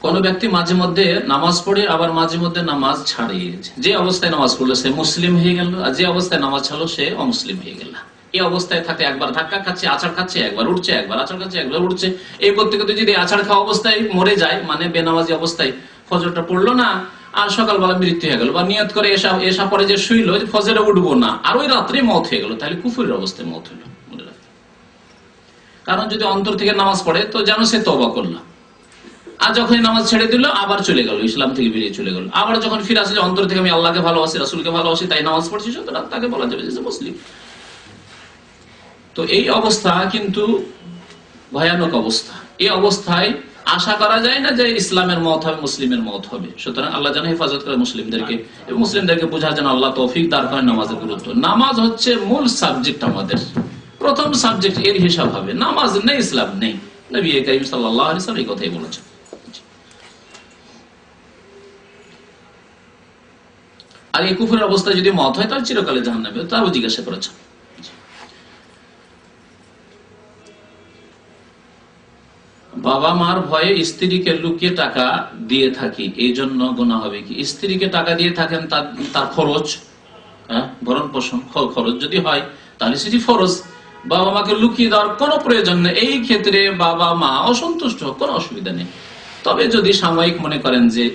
কোন ব্যক্তি মাঝে মধ্যে নামাজ পড়ে আবার মাঝে মধ্যে নামাজ ছাড়ে, যে অবস্থায় নামাজ পড়লো সে মুসলিম হয়ে গেল, আর যে অবস্থায় নামাজ ছাড়লো সে অমুসলিম হয়ে গেল। এই অবস্থায় থাকতে একবার ধাক্কা খাচ্ছে, আছাড় খাচ্ছে, একবার উঠছে, একবার আছাড় খাচ্ছে, একবার উঠছে, এই করতে করতে যদি আছাড় খাওয়া অবস্থায় মরে যায়, মানে বেনামাজি অবস্থায় ফজরটা পড়লো না, আর সকালবেলা মৃত্যু হয়ে গেল, বা নিয়ত করে এসা পরে যে শুইলো ফজরে উঠবো না, আর ওই রাত্রে মওত হয়ে গেল, তাহলে কুফরের অবস্থায় মওত হলো। কারণ যদি অন্তর থেকে নামাজ পড়ে তো যেন সে তওবা করলো, আর যখন নামাজ ছেড়ে দিল আবার চলে গেল, ইসলাম থেকে বেরিয়ে চলে গেল। আবার যখন ফিরে আসলে অন্তর থেকে আমি আল্লাহকে ভালোবাসি, রাসূলকে ভালোবাসি, তাই নামাজ পড়ছি, সুতরাং তাকে বলা যাবে যে মুসলিম। তো এই অবস্থা কিন্তু ভয়ানক অবস্থা। এই অবস্থায় আশা করা যায় না যে ইসলামের মত হবে, মুসলিমের মত হবে। সুতরাং আল্লাহ যেন হেফাজত করে মুসলিমদেরকে, এবং মুসলিমদেরকে বোঝার জন্য আল্লাহ তৌফিক দান করেন নামাজের গুরুত্ব। নামাজ হচ্ছে মূল সাবজেক্ট, আমাদের প্রথম সাবজেক্ট, এর হিসাব হবে। নামাজ নেই ইসলাম নেই, নবী করিম সাল্লাল্লাহু আলাইহি ওয়াসাল্লাম এই কথাই বলেছেন। আর এই কুফরের অবস্থা যদি মত হয় তাহলে চিরকালে জাহান্নামে, তাও জিজ্ঞাসা করেছেন। বাবা মার ভয়ে স্ত্রীকে লুকিয়ে টাকা দিয়ে থাকি, এই জন্য গুনাহ হবে কি? স্ত্রীকে টাকা দিয়ে থাকেন তার খরচ, ভরণ পোষণ খরচ যদি হয় তাহলে সেটি ফরজ। বাবা মাকে লুকিয়ে দেওয়ার কোনো প্রয়োজন নেই। এই ক্ষেত্রে বাবা মা অসন্তুষ্ট হোক, কোনো অসুবিধা নেই। তবে যদি সাময়িক মনে করেন যে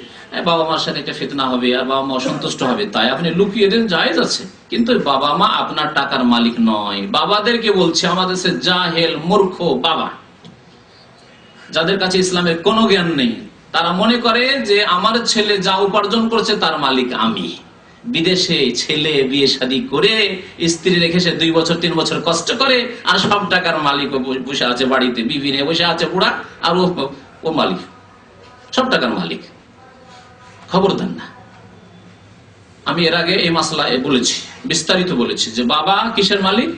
বাবা মার সাথে একটা ফিতনা হবে আর বাবা মা অসন্তুষ্ট হবে, তাই আপনি লুকিয়ে দেন, জায়েজ আছে। কিন্তু বাবা মা আপনার টাকার মালিক নয়। বাবাদেরকে বলছি, আমাদের সে জাহেল মূর্খ বাবা, যাদের কাছে ইসলামের কোনো জ্ঞান নেই, তারা মনে করে যে আমার ছেলে যা উপার্জন করছে তার মালিক আমি। বিদেশে ছেলে বিয়ে শাদী করে স্ত্রী রেখে সে 2 বছর 3 বছর কষ্ট করে, আর সব টাকার মালিক বসে আছে বাড়িতে, বিবি নিয়ে বসে আছে বুড়া, আর ও মালিক, সব টাকার মালিক। খবরদার না। আমি এর আগে এই মাসলায় বলেছি, বিস্তারিত বলেছি যে বাবা কিসের মালিক?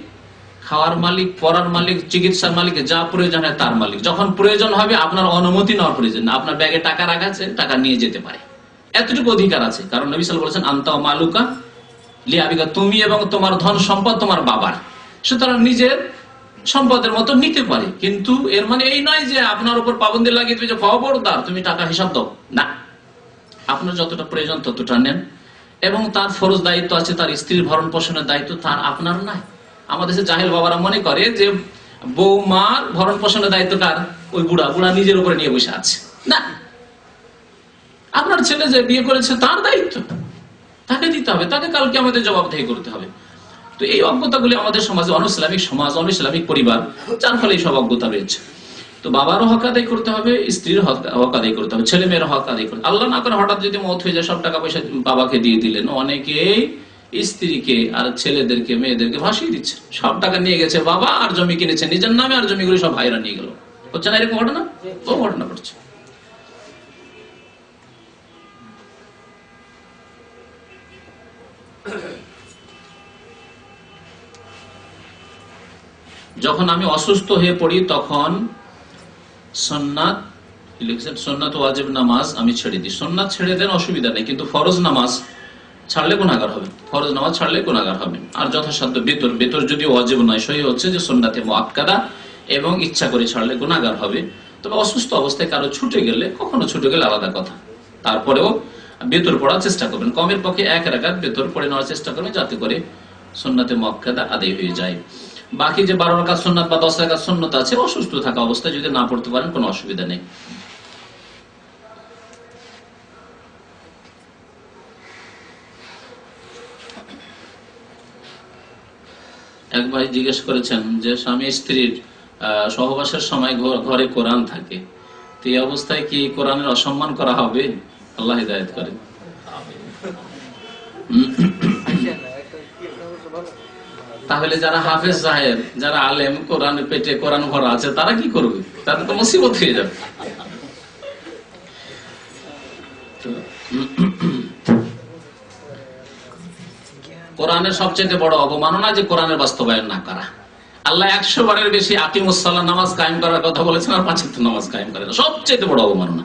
খাওয়ার মালিক, পড়ার মালিক, চিকিৎসার মালিক, যা প্রয়োজন হয় তার মালিক। যখন প্রয়োজন হবে আপনার অনুমতি নেওয়ার প্রয়োজন না, আপনার ব্যাগে টাকা রাখা আছে, টাকা নিয়ে যেতে পারে, এতটুকু অধিকার আছে। কারণ নবী সাল্লাল্লাহু আলাইহি ওয়াসাল্লাম বলেছেন আনতা মালুকা লিআবিকা, তুমি এবং তোমার ধন সম্পদ তোমার বাবার। সুতরাং নিজের সম্পদের মতো নিতে পারে, কিন্তু এর মানে এই নয় যে আপনার উপর পাবন্দি লাগিয়ে দিবে যে খবরদার তুমি টাকা হিসাব দাও না। আপনার যতটা প্রয়োজন ততটা নেন, এবং তার ফরজ দায়িত্ব আছে, তার স্ত্রীর ভরণ পোষণের দায়িত্ব তার, আপনার নাই। আমাদের দেশে জাহেল বাবারা মনে করে যে বৌমার ভরণ পোষণের দায়িত্ব কার? ওই বুড়া নিজের উপরে নিয়ে বসে আছে। না, আপনার ছেলে যে বিয়ে করেছে তার দায়িত্ব, তাকে দিতে হবে, তাকে কালকে আমাদের জবাবদিহি করতে হবে। তো এই অজ্ঞতাগুলি আমাদের সমাজে, অনইসলামিক সমাজ, অনইসলামিক পরিবার, যার ফলে এই সব অজ্ঞতা রয়েছে। তো বাবারও হক আদায় করতে হবে, স্ত্রীর হক আদায় করতে হবে, ছেলে মেয়ের হক আদায় করতে। আল্লাহ না করে হঠাৎ যদি মত হয়ে যায়, সব টাকা পয়সা বাবাকে দিয়ে দিলেন, অনেকেই স্ত্রীকে আর ছেলেদেরকে মেয়েদেরকে ভাসিয়ে দিচ্ছে। সব টাকা নিয়ে গেছে বাবা, আর জমি কিনেছে নিজের নামে, আর জমিগুলো সব ভাইরা নিয়ে গেল। হচ্ছে না এরকম ঘটনা? ও ঘটনা ঘটছে। যখন আমি অসুস্থ হয়ে পড়ি তখন সুন্নাত ওয়াজিব নামাজ আমি ছেড়ে দিই। সুন্নাত ছেড়ে দেন, অসুবিধা নেই, কিন্তু ফরজ নামাজ ছাড়লে গুনাহগার হবে। ফরজ নামাজ ছাড়লে গুনাহগার হবে। আর যথাসাধ্য বেতর যদি ওয়াজিব নয়, সহি হচ্ছে যে সুন্নাতে মুআক্কাদা, এবং ইচ্ছা করে ছাড়লে গুনাহগার হবে। তবে অসুস্থ অবস্থায় কারো ছুটে গেলে, কখনো ছুটে গেলে আলাদা কথা, তারপরেও বেতর পড়ার চেষ্টা করবেন, কমের পক্ষে 1 রাকাত বেতর পড়ে নেওয়ার চেষ্টা করবেন, যাতে করে সুন্নাতে মুআক্কাদা আদায় হয়ে যায়। বাকি যে 12 রাকাত সুন্নাত বা 10 রাকাত সুন্নাত আছে, অসুস্থ থাকা অবস্থায় যদি না পড়তে পারেন কোনো অসুবিধা নেই। এক ভাই জিজ্ঞেস করেছেন যে স্বামী স্ত্রীর সহবাসের সময় ঘরে কোরআন থাকে, তো এই অবস্থায় কি কোরআনের অসম্মান করা হবে? আল্লাহ হিদায়াত করেন। তাহলে যারা হাফেজ সাহেব, যারা আলেম, কোরআনের পেটে কোরআন ভরা আছে, তারা কি করবে? তাদের তো মুসিবত হয়ে যাবে। কোরআনের সবচেয়ে বড় অবমাননা যে কোরআনের বাস্তবায়ন না করা। আল্লাহ 100 বারের বেশি আকিমুসসালাহ নামাজ কায়েম করার কথা বলেছেন, আর 5 ওয়াক্ত নামাজ কায়েম করে না, সবচেয়ে বড় অবমাননা।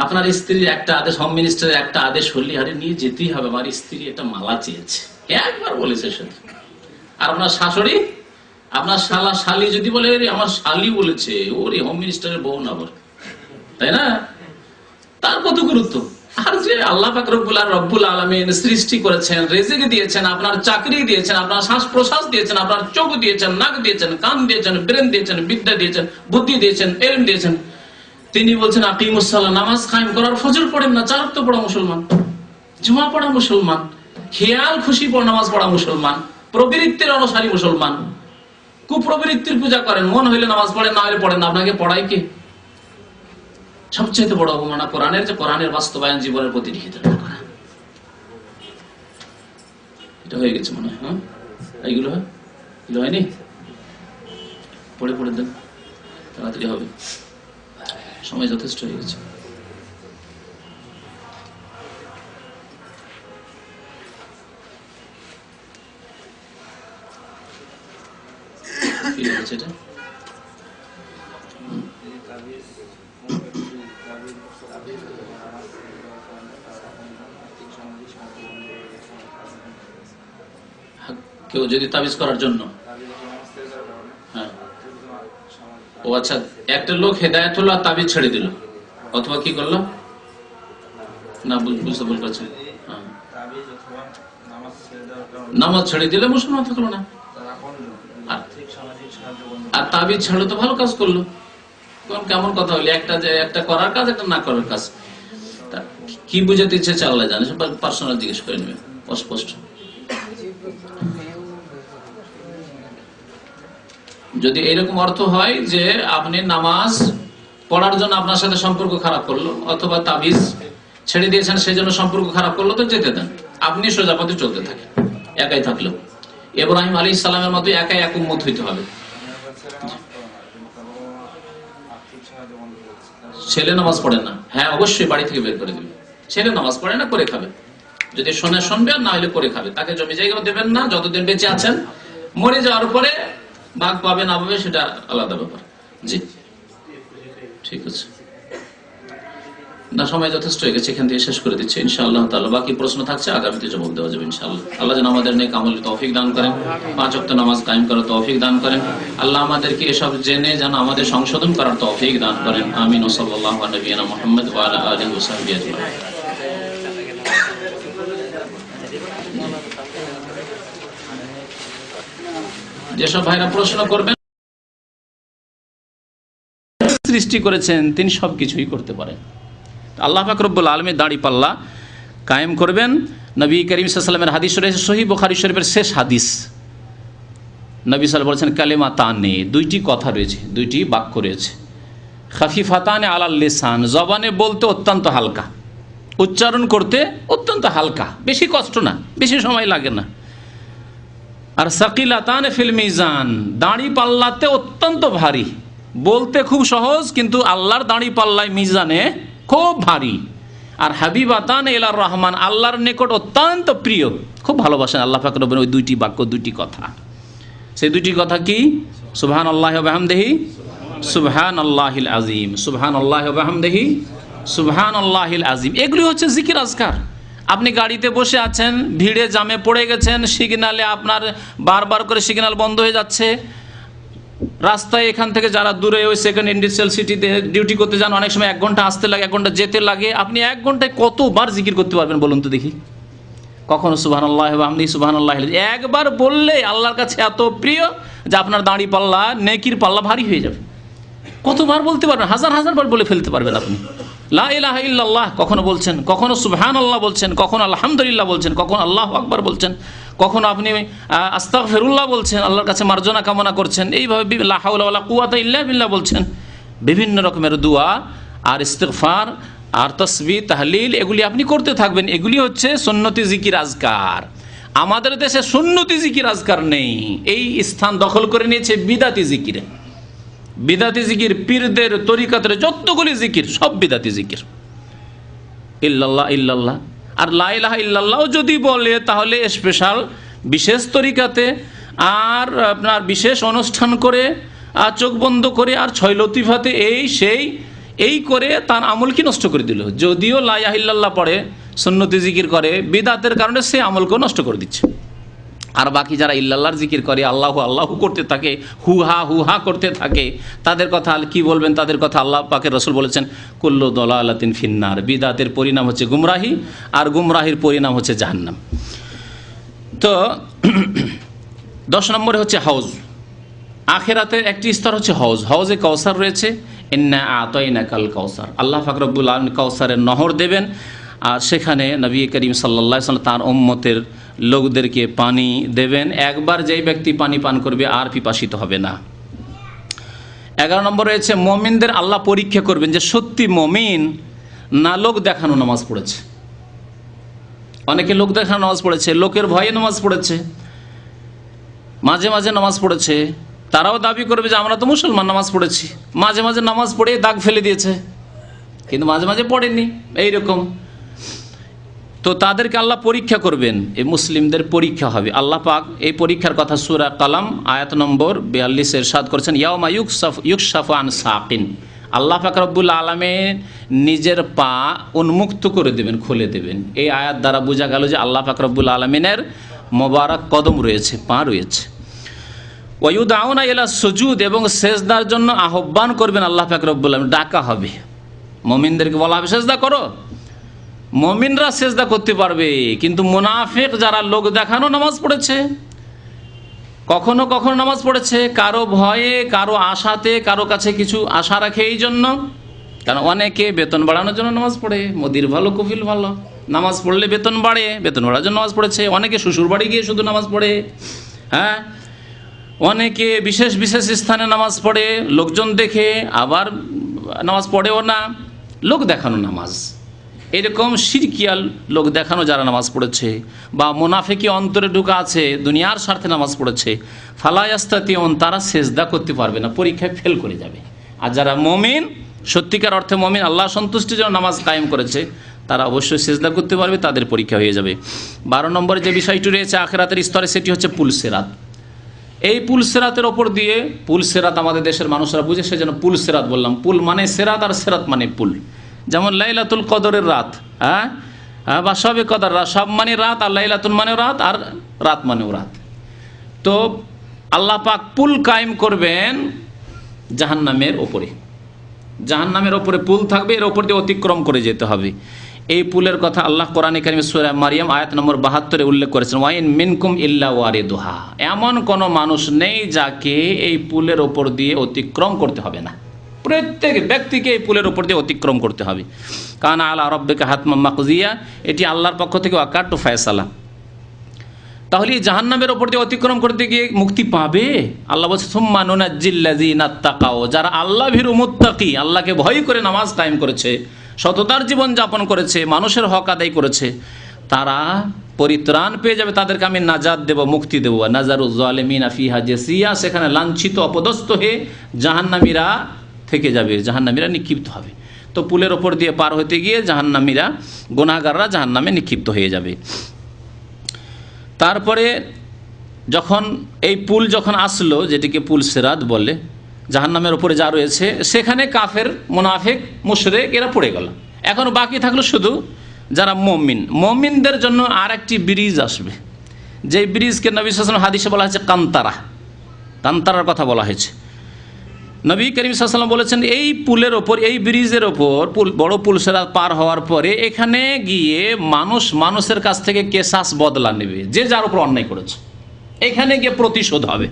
আপনার স্ত্রীর একটা আদেশ, হোম মিনিস্টারের একটা আদেশ হলে আরে নিয়ে যেতেই হবে, আমার স্ত্রী একটা মালা চেয়েছে, একবার বলেছে শুধু। আর আপনার শাশুড়ি, আপনার শালা শালি যদি বলে আমার শালি বলেছে, ওরে হোম মিনিস্টারের বউ না বল, তাই না? তার কত গুরুত্ব। আর যে আল্লাহ পাক রব্বুল আলামিন সৃষ্টি করেছেন, রিজিক দিয়েছেন, আপনার চাকরি দিয়েছেন, আপনার শ্বাস প্রশ্বাস দিয়েছেন, আপনার চোখ দিয়েছেন, নাক দিয়েছেন, কান দিয়েছেন, ব্রেন দিয়েছেন, বিদ্যা দিয়েছেন, বুদ্ধি দিয়েছেন, ইলম দিয়েছেন, তিনি বলছেন আকিমুসসালাহ, নামাজ কায়েম করার, ফজর পড়েন না, 4 ওয়াক্ত পড়া মুসলমান, জুমা পড়া মুসলমান, খেয়াল খুশি পড়া নামাজ পড়া মুসলমান, প্রবৃত্তির অনুসারী মুসলমান, কুপ্রবৃত্তির পূজা করেন, মন হইলে নামাজ পড়েন, না হইলে পড়েন না, আপনাকে পড়াই কে? সবচেয়ে বড় অবমাননা কোরআনের, যে কোরআনের বাস্তবায়ন জীবনের প্রতিটি ক্ষেত্রে না করা। এটা হয়ে গেছে মনে হয়। হ্যাঁ, এইগুলো হয়নি, পড়ে পড়ে দেন, তাড়াতাড়ি হবে, সময় যথেষ্ট হয়ে গেছে। কি হয়েছে এটা? কেউ যদি তাবিজ করার জন্য, হ্যাঁ, ও আচ্ছা, একটা লোক হেদায়েত হলো আর তাবিজ ছেড়ে দিল, অথবা কি করলো না বুঝতে ভুল করছে, নামাজ ছেড়ে দিলে মুসলমান থাকলো না, আর তাবিজ ছাড়লো তো ভালো কাজ করলো। কেমন কথা হলো, একটা করার কাজ, একটা না করার কাজ। কি বুঝাতে ইচ্ছে আল্লাহ জানে, পার্সোনাল জিজ্ঞেস করে নেবে অস্পষ্ট। যদি এরকম অর্থ হয় যে আপনি নামাজ পড়ার জন্য আপনার সাথে সম্পর্ক খারাপ করলো, অথবা তাবিজ ছেড়ে দিয়েছেন সেই জন্য সম্পর্ক খারাপ করলো, তো যেতে দেন, আপনি সোজা পথে চলতে থাকেন, একাই থাকলেও। ইব্রাহিম আলাইহিস সালামের মতো একাই এক উম্মত হইতে হবে। ছেলে নামাজ পড়ে না, হ্যাঁ অবশ্যই বাড়ি থেকে বের করে দিবে। ছেলে নামাজ পড়ে না, করে খাবে, যদি শোনে শুনবে, না হলে করে খাবে। তাকে জমি জায়গাও দেবেন না যতদিন বেঁচে আছেন, মরে যাওয়ার পরে ভাগ পাবে না পাবে সেটা আলাদা ব্যাপার। জি ঠিক আছে, না সময় যথেষ্ট হয়ে গেছে, এখান থেকে শেষ করে দিচ্ছি ইনশাআল্লাহ তাআলা। বাকি প্রশ্ন থাকছে, আগামীতে জবাব দেওয়া যাবে ইনশাআল্লাহ। আল্লাহ যেন আমাদের নেক আমলে তৌফিক দান করেন, 5 ওয়াক্ত নামাজ কায়েম করার তৌফিক দান করেন। আল্লাহ আমাদেরকে এসব জেনে যেন আমাদের সংশোধন করার তৌফিক দান করেন। আমিন। সাল্লাল্লাহু আলা নবিয়িনা মুহাম্মদ ওয়া আলা আলিহি ওয়া সাহবিহি আজমাইন। যেসব ভাইরা প্রশ্ন করবেন, সৃষ্টি করেছেন তিনি সবকিছুই করতে পারেন। আল্লাহ পাক রব্বুল আলামিন দাড়ি পাল্লা কায়েম করবেন। নবী করিম সাল্লাল্লাহু আলাইহি ওয়াসাল্লামের হাদিস রয়েছে, সহিহ বুখারী শরীফের শেষ হাদিস, নবী সাল্লাল্লাহু বলেছেন কালিমাতানে, 2টি কথা রয়েছে, 2টি বাক্য রয়েছে, খাফিফাতানে আলাল লিসান, জবানে বলতে অত্যন্ত হালকা, উচ্চারণ করতে অত্যন্ত হালকা, বেশি কষ্ট না, বেশি সময় লাগে না। আর সাকিলাতানে ফিল মিজান, দাড়ি পাল্লাতে অত্যন্ত ভারী, বলতে খুব সহজ কিন্তু আল্লাহর দাড়ি পাল্লায় মিজানে খুব ভারী। আর হাবিবাতান ইলার রহমান, আল্লাহর নিকট অত্যন্ত প্রিয়, খুব ভালোবাসেন আল্লাহ পাক রব্বুল। ওই 2টি বাক্য, 2টি কথা, সেই 2টি কথা কি? সুবহানাল্লাহি ওয়া বিহামদিহি সুবহানাল্লাহিল আযীম, সুবহানাল্লাহি ওয়া বিহামদিহি সুবহানাল্লাহিল আযীম। এগুলি হচ্ছে জিকির আজকার। আপনি গাড়িতে বসে আছেন, ভিড়ে জামে পড়ে গেছেন, সিগন্যালে আপনার বারবার করে সিগন্যাল বন্ধ হয়ে যাচ্ছে, রাস্তায় এখান থেকে যারা দূরে ওই সেকেন্ড ইন্ডাস্ট্রিয়াল সিটিতে ডিউটি করতে যান, অনেক সময় 1 ঘন্টা আসতে লাগে, 1 ঘন্টা যেতে লাগে। আপনি 1 ঘন্টায় কতবার জিকির করতে পারবেন বলুন তো দেখি? কখনো সুবহানাল্লাহ ওয়া বিহামদিহি সুবহানাল্লাহ, একবার বললে আল্লাহর কাছে এত প্রিয় যে আপনার দাঁড়ি পাল্লা, নেকির পাল্লা ভারী হয়ে যাবে। কতবার বলতে পারবেন? হাজার হাজার বার বলে ফেলতে পারবেন আপনি। লা ইলাহা ইল্লাল্লাহ কখনো বলছেন, কখনো সুবহানাল্লাহ বলছেন, কখনো আলহামদুলিল্লাহ বলছেন, কখনো আল্লাহু আকবার বলছেন, কখনো আপনি আস্তাগফিরুল্লাহ বলছেন, আল্লাহর কাছে মার্জনা কামনা করছেন, এইভাবে লা হাওলা ওয়ালা কুওয়াতা ইল্লা বিল্লাহ বলছেন। বিভিন্ন রকমের দোয়া আর ইস্তিগফার আর তাসবিহ তাহলিল এগুলি আপনি করতে থাকবেন। এগুলি হচ্ছে সুন্নতি জিকির আজকার। আমাদের দেশে সুন্নতি জিকির আজকার নেই, এই স্থান দখল করে নিয়েছে বিদাতি জিকিরে। বিদাতি জিকির, পীরদের তরিকাতের যতগুলি জিকির সব বিদাতি জিকির। ইল্লাল্লাহ ইল্লাল্লাহ আর লা ইলাহা ইল্লাল্লাহ যদি বলে তাহলে স্পেশাল বিশেষ তরিকাতে আর আপনার বিশেষ অনুষ্ঠান করে আর চোখ বন্ধ করে আর 6 লতিফাতে এই সেই এই করে তার আমলকে নষ্ট করে দিল। যদিও লা ইলাহা ইল্লাল্লাহ পড়ে, সুন্নতি জিকির করে, বিদাতের কারণে সে আমলকেও নষ্ট করে দিচ্ছে। আর বাকি যারা ইল্লাল্লাহর জিকির করে, আল্লাহু আল্লাহু করতে থাকে, হুহা করতে থাকে, তাদের কথা কি বলবেন? তাদের কথা আল্লাহ পাকের রাসূল বলেছেন কুল্লু দালালাতিন ফিন্নার। বিদাতের পরিণাম হচ্ছে গুমরাহি, আর গুমরাহির পরিণাম হচ্ছে জাহান্নাম। তো 10 নম্বরে হচ্ছে হাউজ। আখিরাতের একটি স্তর হচ্ছে হাউজ। হাউজে কাউসার রয়েছে। ইন্না আতাইনাকাল কাউসার। আল্লাহ পাক রব্বুল আলামিন কাউসারের নহর দেবেন, আর সেখানে নবী করিম সাল্লাল্লাহু আলাইহি ওয়াসাল্লাম তার উম্মতের লোকদেরকে পানি দেবেন। একবার যেই ব্যক্তি পানি পান করবে আর পিপাসিত হবে না। 11 নম্বর রয়েছে মুমিনদের আল্লাহ পরীক্ষা করবেন যে সত্যি মুমিন না লোক দেখানো নামাজ পড়েছে। অনেকে লোক দেখানো নামাজ পড়েছে, লোকের ভয়ে নামাজ পড়েছে, মাঝে মাঝে নামাজ পড়েছে। তারাও দাবি করবে যে আমরা তো মুসলমান, নামাজ পড়েছি। মাঝে মাঝে নামাজ পড়ে দাগ ফেলে দিয়েছে, কিন্তু মাঝে মাঝে পড়েনি, এইরকম। তো তাদেরকে আল্লাহ পরীক্ষা করবেন, এই মুসলিমদের পরীক্ষা হবে। আল্লাহ পাক এই পরীক্ষার কথা সূরা কালাম আয়াত নম্বর 42 ইরশাদ করেছেন, ইয়াউমা ইউকশাফু আন সাকিন। আল্লাহ পাক রব্বুল আলামিন নিজের পা উন্মুক্ত করে দেবেন, খুলে দেবেন। এই আয়াত দ্বারা বোঝা গেল যে আল্লাহ পাক রব্বুল আলামিনের মোবারক কদম রয়েছে, পা রয়েছে। ওয়ায়ুদাউনা ইলা সুজুদ, এবং সেজদার জন্য আহ্বান করবেন আল্লাহ পাক রব্বুল আলামিন, ডাকা হবে। মুমিনদেরকে বলা হবে সেজদা করো। মুমিনরা সেজদা করতে পারবে, কিন্তু মুনাফিক যারা লোক দেখানো নামাজ পড়েছে, কখনো কখনো নামাজ পড়েছে কারো ভয়ে, কারো আশাতে, কারো কাছে কিছু আশা রাখে, এই জন্য। কারণ অনেকে বেতন বাড়ানোর জন্য নামাজ পড়ে, মোদির ভালো কফিল ভালো, নামাজ পড়লে বেতন বাড়ে, বেতন বাড়ার জন্য নামাজ পড়েছে। অনেকে শ্বশুর বাড়ি গিয়ে শুধু নামাজ পড়ে, হ্যাঁ। অনেকে বিশেষ বিশেষ স্থানে নামাজ পড়ে লোকজন দেখে, আবার নামাজ পড়েও না, লোক দেখানো নামাজ। এরকম শিরকিয়াল লোক দেখানো যারা নামাজ পড়েছে, বা মুনাফিকি অন্তরে ঢুকা আছে, দুনিয়ার স্বার্থে নামাজ পড়েছে, ফালা ইয়াস্তাতিউন, তারা সেজদা করতে পারবে না, পরীক্ষায় ফেল করে যাবে। আর যারা মুমিন, সত্যিকার অর্থে মুমিন, আল্লাহ সন্তুষ্টির জন্য নামাজ কায়েম করেছে, তারা অবশ্যই সেজদা করতে পারবে, তাদের পরীক্ষা হয়ে যাবে। 12 নম্বরে যে বিষয়টি রয়েছে আখিরাতের স্তরে, সেটি হচ্ছে পুলসিরাত। এই পুলসিরাতের ওপর দিয়ে, পুলসিরাত আমাদের দেশের মানুষরা বুঝে সেজন্য পুলসিরাত বললাম। পুল মানে সিরাত, আর সিরাত মানে পুল। যেমন লাইলাতুল কদরের রাত, হ্যাঁ, বা সবে কদর রাত, সব মানে রাত, আর লাইলাতুল মানে রাত, আর রাত মানেও রাত। তো আল্লাহ পাক পুল কায়েম করবেন জাহান্নামের ওপরে। জাহান্নামের ওপরে পুল থাকবে, এর ওপর দিয়ে অতিক্রম করে যেতে হবে। এই পুলের কথা আল্লাহ কোরআনে কারিমে সূরা মারিয়াম আয়াত নম্বর 72 উল্লেখ করেছেন, ওয়াইন মিনকুম ইল্লা ওয়ারিদুহা। এমন কোনো মানুষ নেই যাকে এই পুলের ওপর দিয়ে অতিক্রম করতে হবে না। প্রত্যেক ব্যক্তিকে এই পুলের উপর দিয়ে অতিক্রম করতে হবে। কানা আলা রাব্বিকা হাতমান মাকজিয়া, এটি আল্লাহর পক্ষ থেকে ওয়াকাতু ফায়সালা। তাহলে এই জাহান্নামের উপর দিয়ে অতিক্রম করতে গিয়ে মুক্তি পাবে। আল্লাহ বলছে সুম্মা নুনাজ্জিল্লাযিনা তাকাও, যারা আল্লাহ ভীরু মুত্তাকি, আল্লাহকে ভয় করে নামাজ কায়েম করেছে, সততার জীবন যাপন করেছে, মানুষের হক আদায় করেছে, তারা পরিত্রাণ পেয়ে যাবে, তাদেরকে আমি নাজাত দেব, মুক্তি দেব। নাজারুজ জালিমিনা ফিহা জাসিয়া, সেখানে লাঞ্ছিত অপদস্থ হয়ে জাহান্নামীরা থেকে যাবে, জাহান্নামীরা নিক্ষিপ্ত হবে। তো পুলের ওপর দিয়ে পার হতে গিয়ে জাহান্নামীরা, গুনাহগাররা জাহান্নামে নিক্ষিপ্ত হয়ে যাবে। তারপরে যখন এই পুল যখন আসলো, যেটিকে পুল সিরাত বলে, জাহান্নামের ওপরে যা রয়েছে, সেখানে কাফের, মুনাফিক, মুশরিক এরা পড়ে গেল। এখন বাকি থাকলো শুধু যারা মুমিন। মুমিনদের জন্য আর একটি ব্রিজ আসবে, যেই ব্রিজকে নবী সাল্লাল্লাহু আলাইহি ওয়াসাল্লাম হাদিসে বলা হয়েছে কান্তারা। কান্তারার কথা বলা হয়েছে। নবী করিম সাল্লাল্লাহু আলাইহি ওয়াসাল্লাম বলেছেন এই পুলের ওপর, এই ব্রিজের ওপর, বড় পুল সেরা পার হওয়ার পরে এখানে গিয়ে মানুষের কাছ থেকে কেসাস বদলা নেবে, যে যার উপর অন্যায় করেছে এখানে গিয়ে প্রতিশোধ হবে।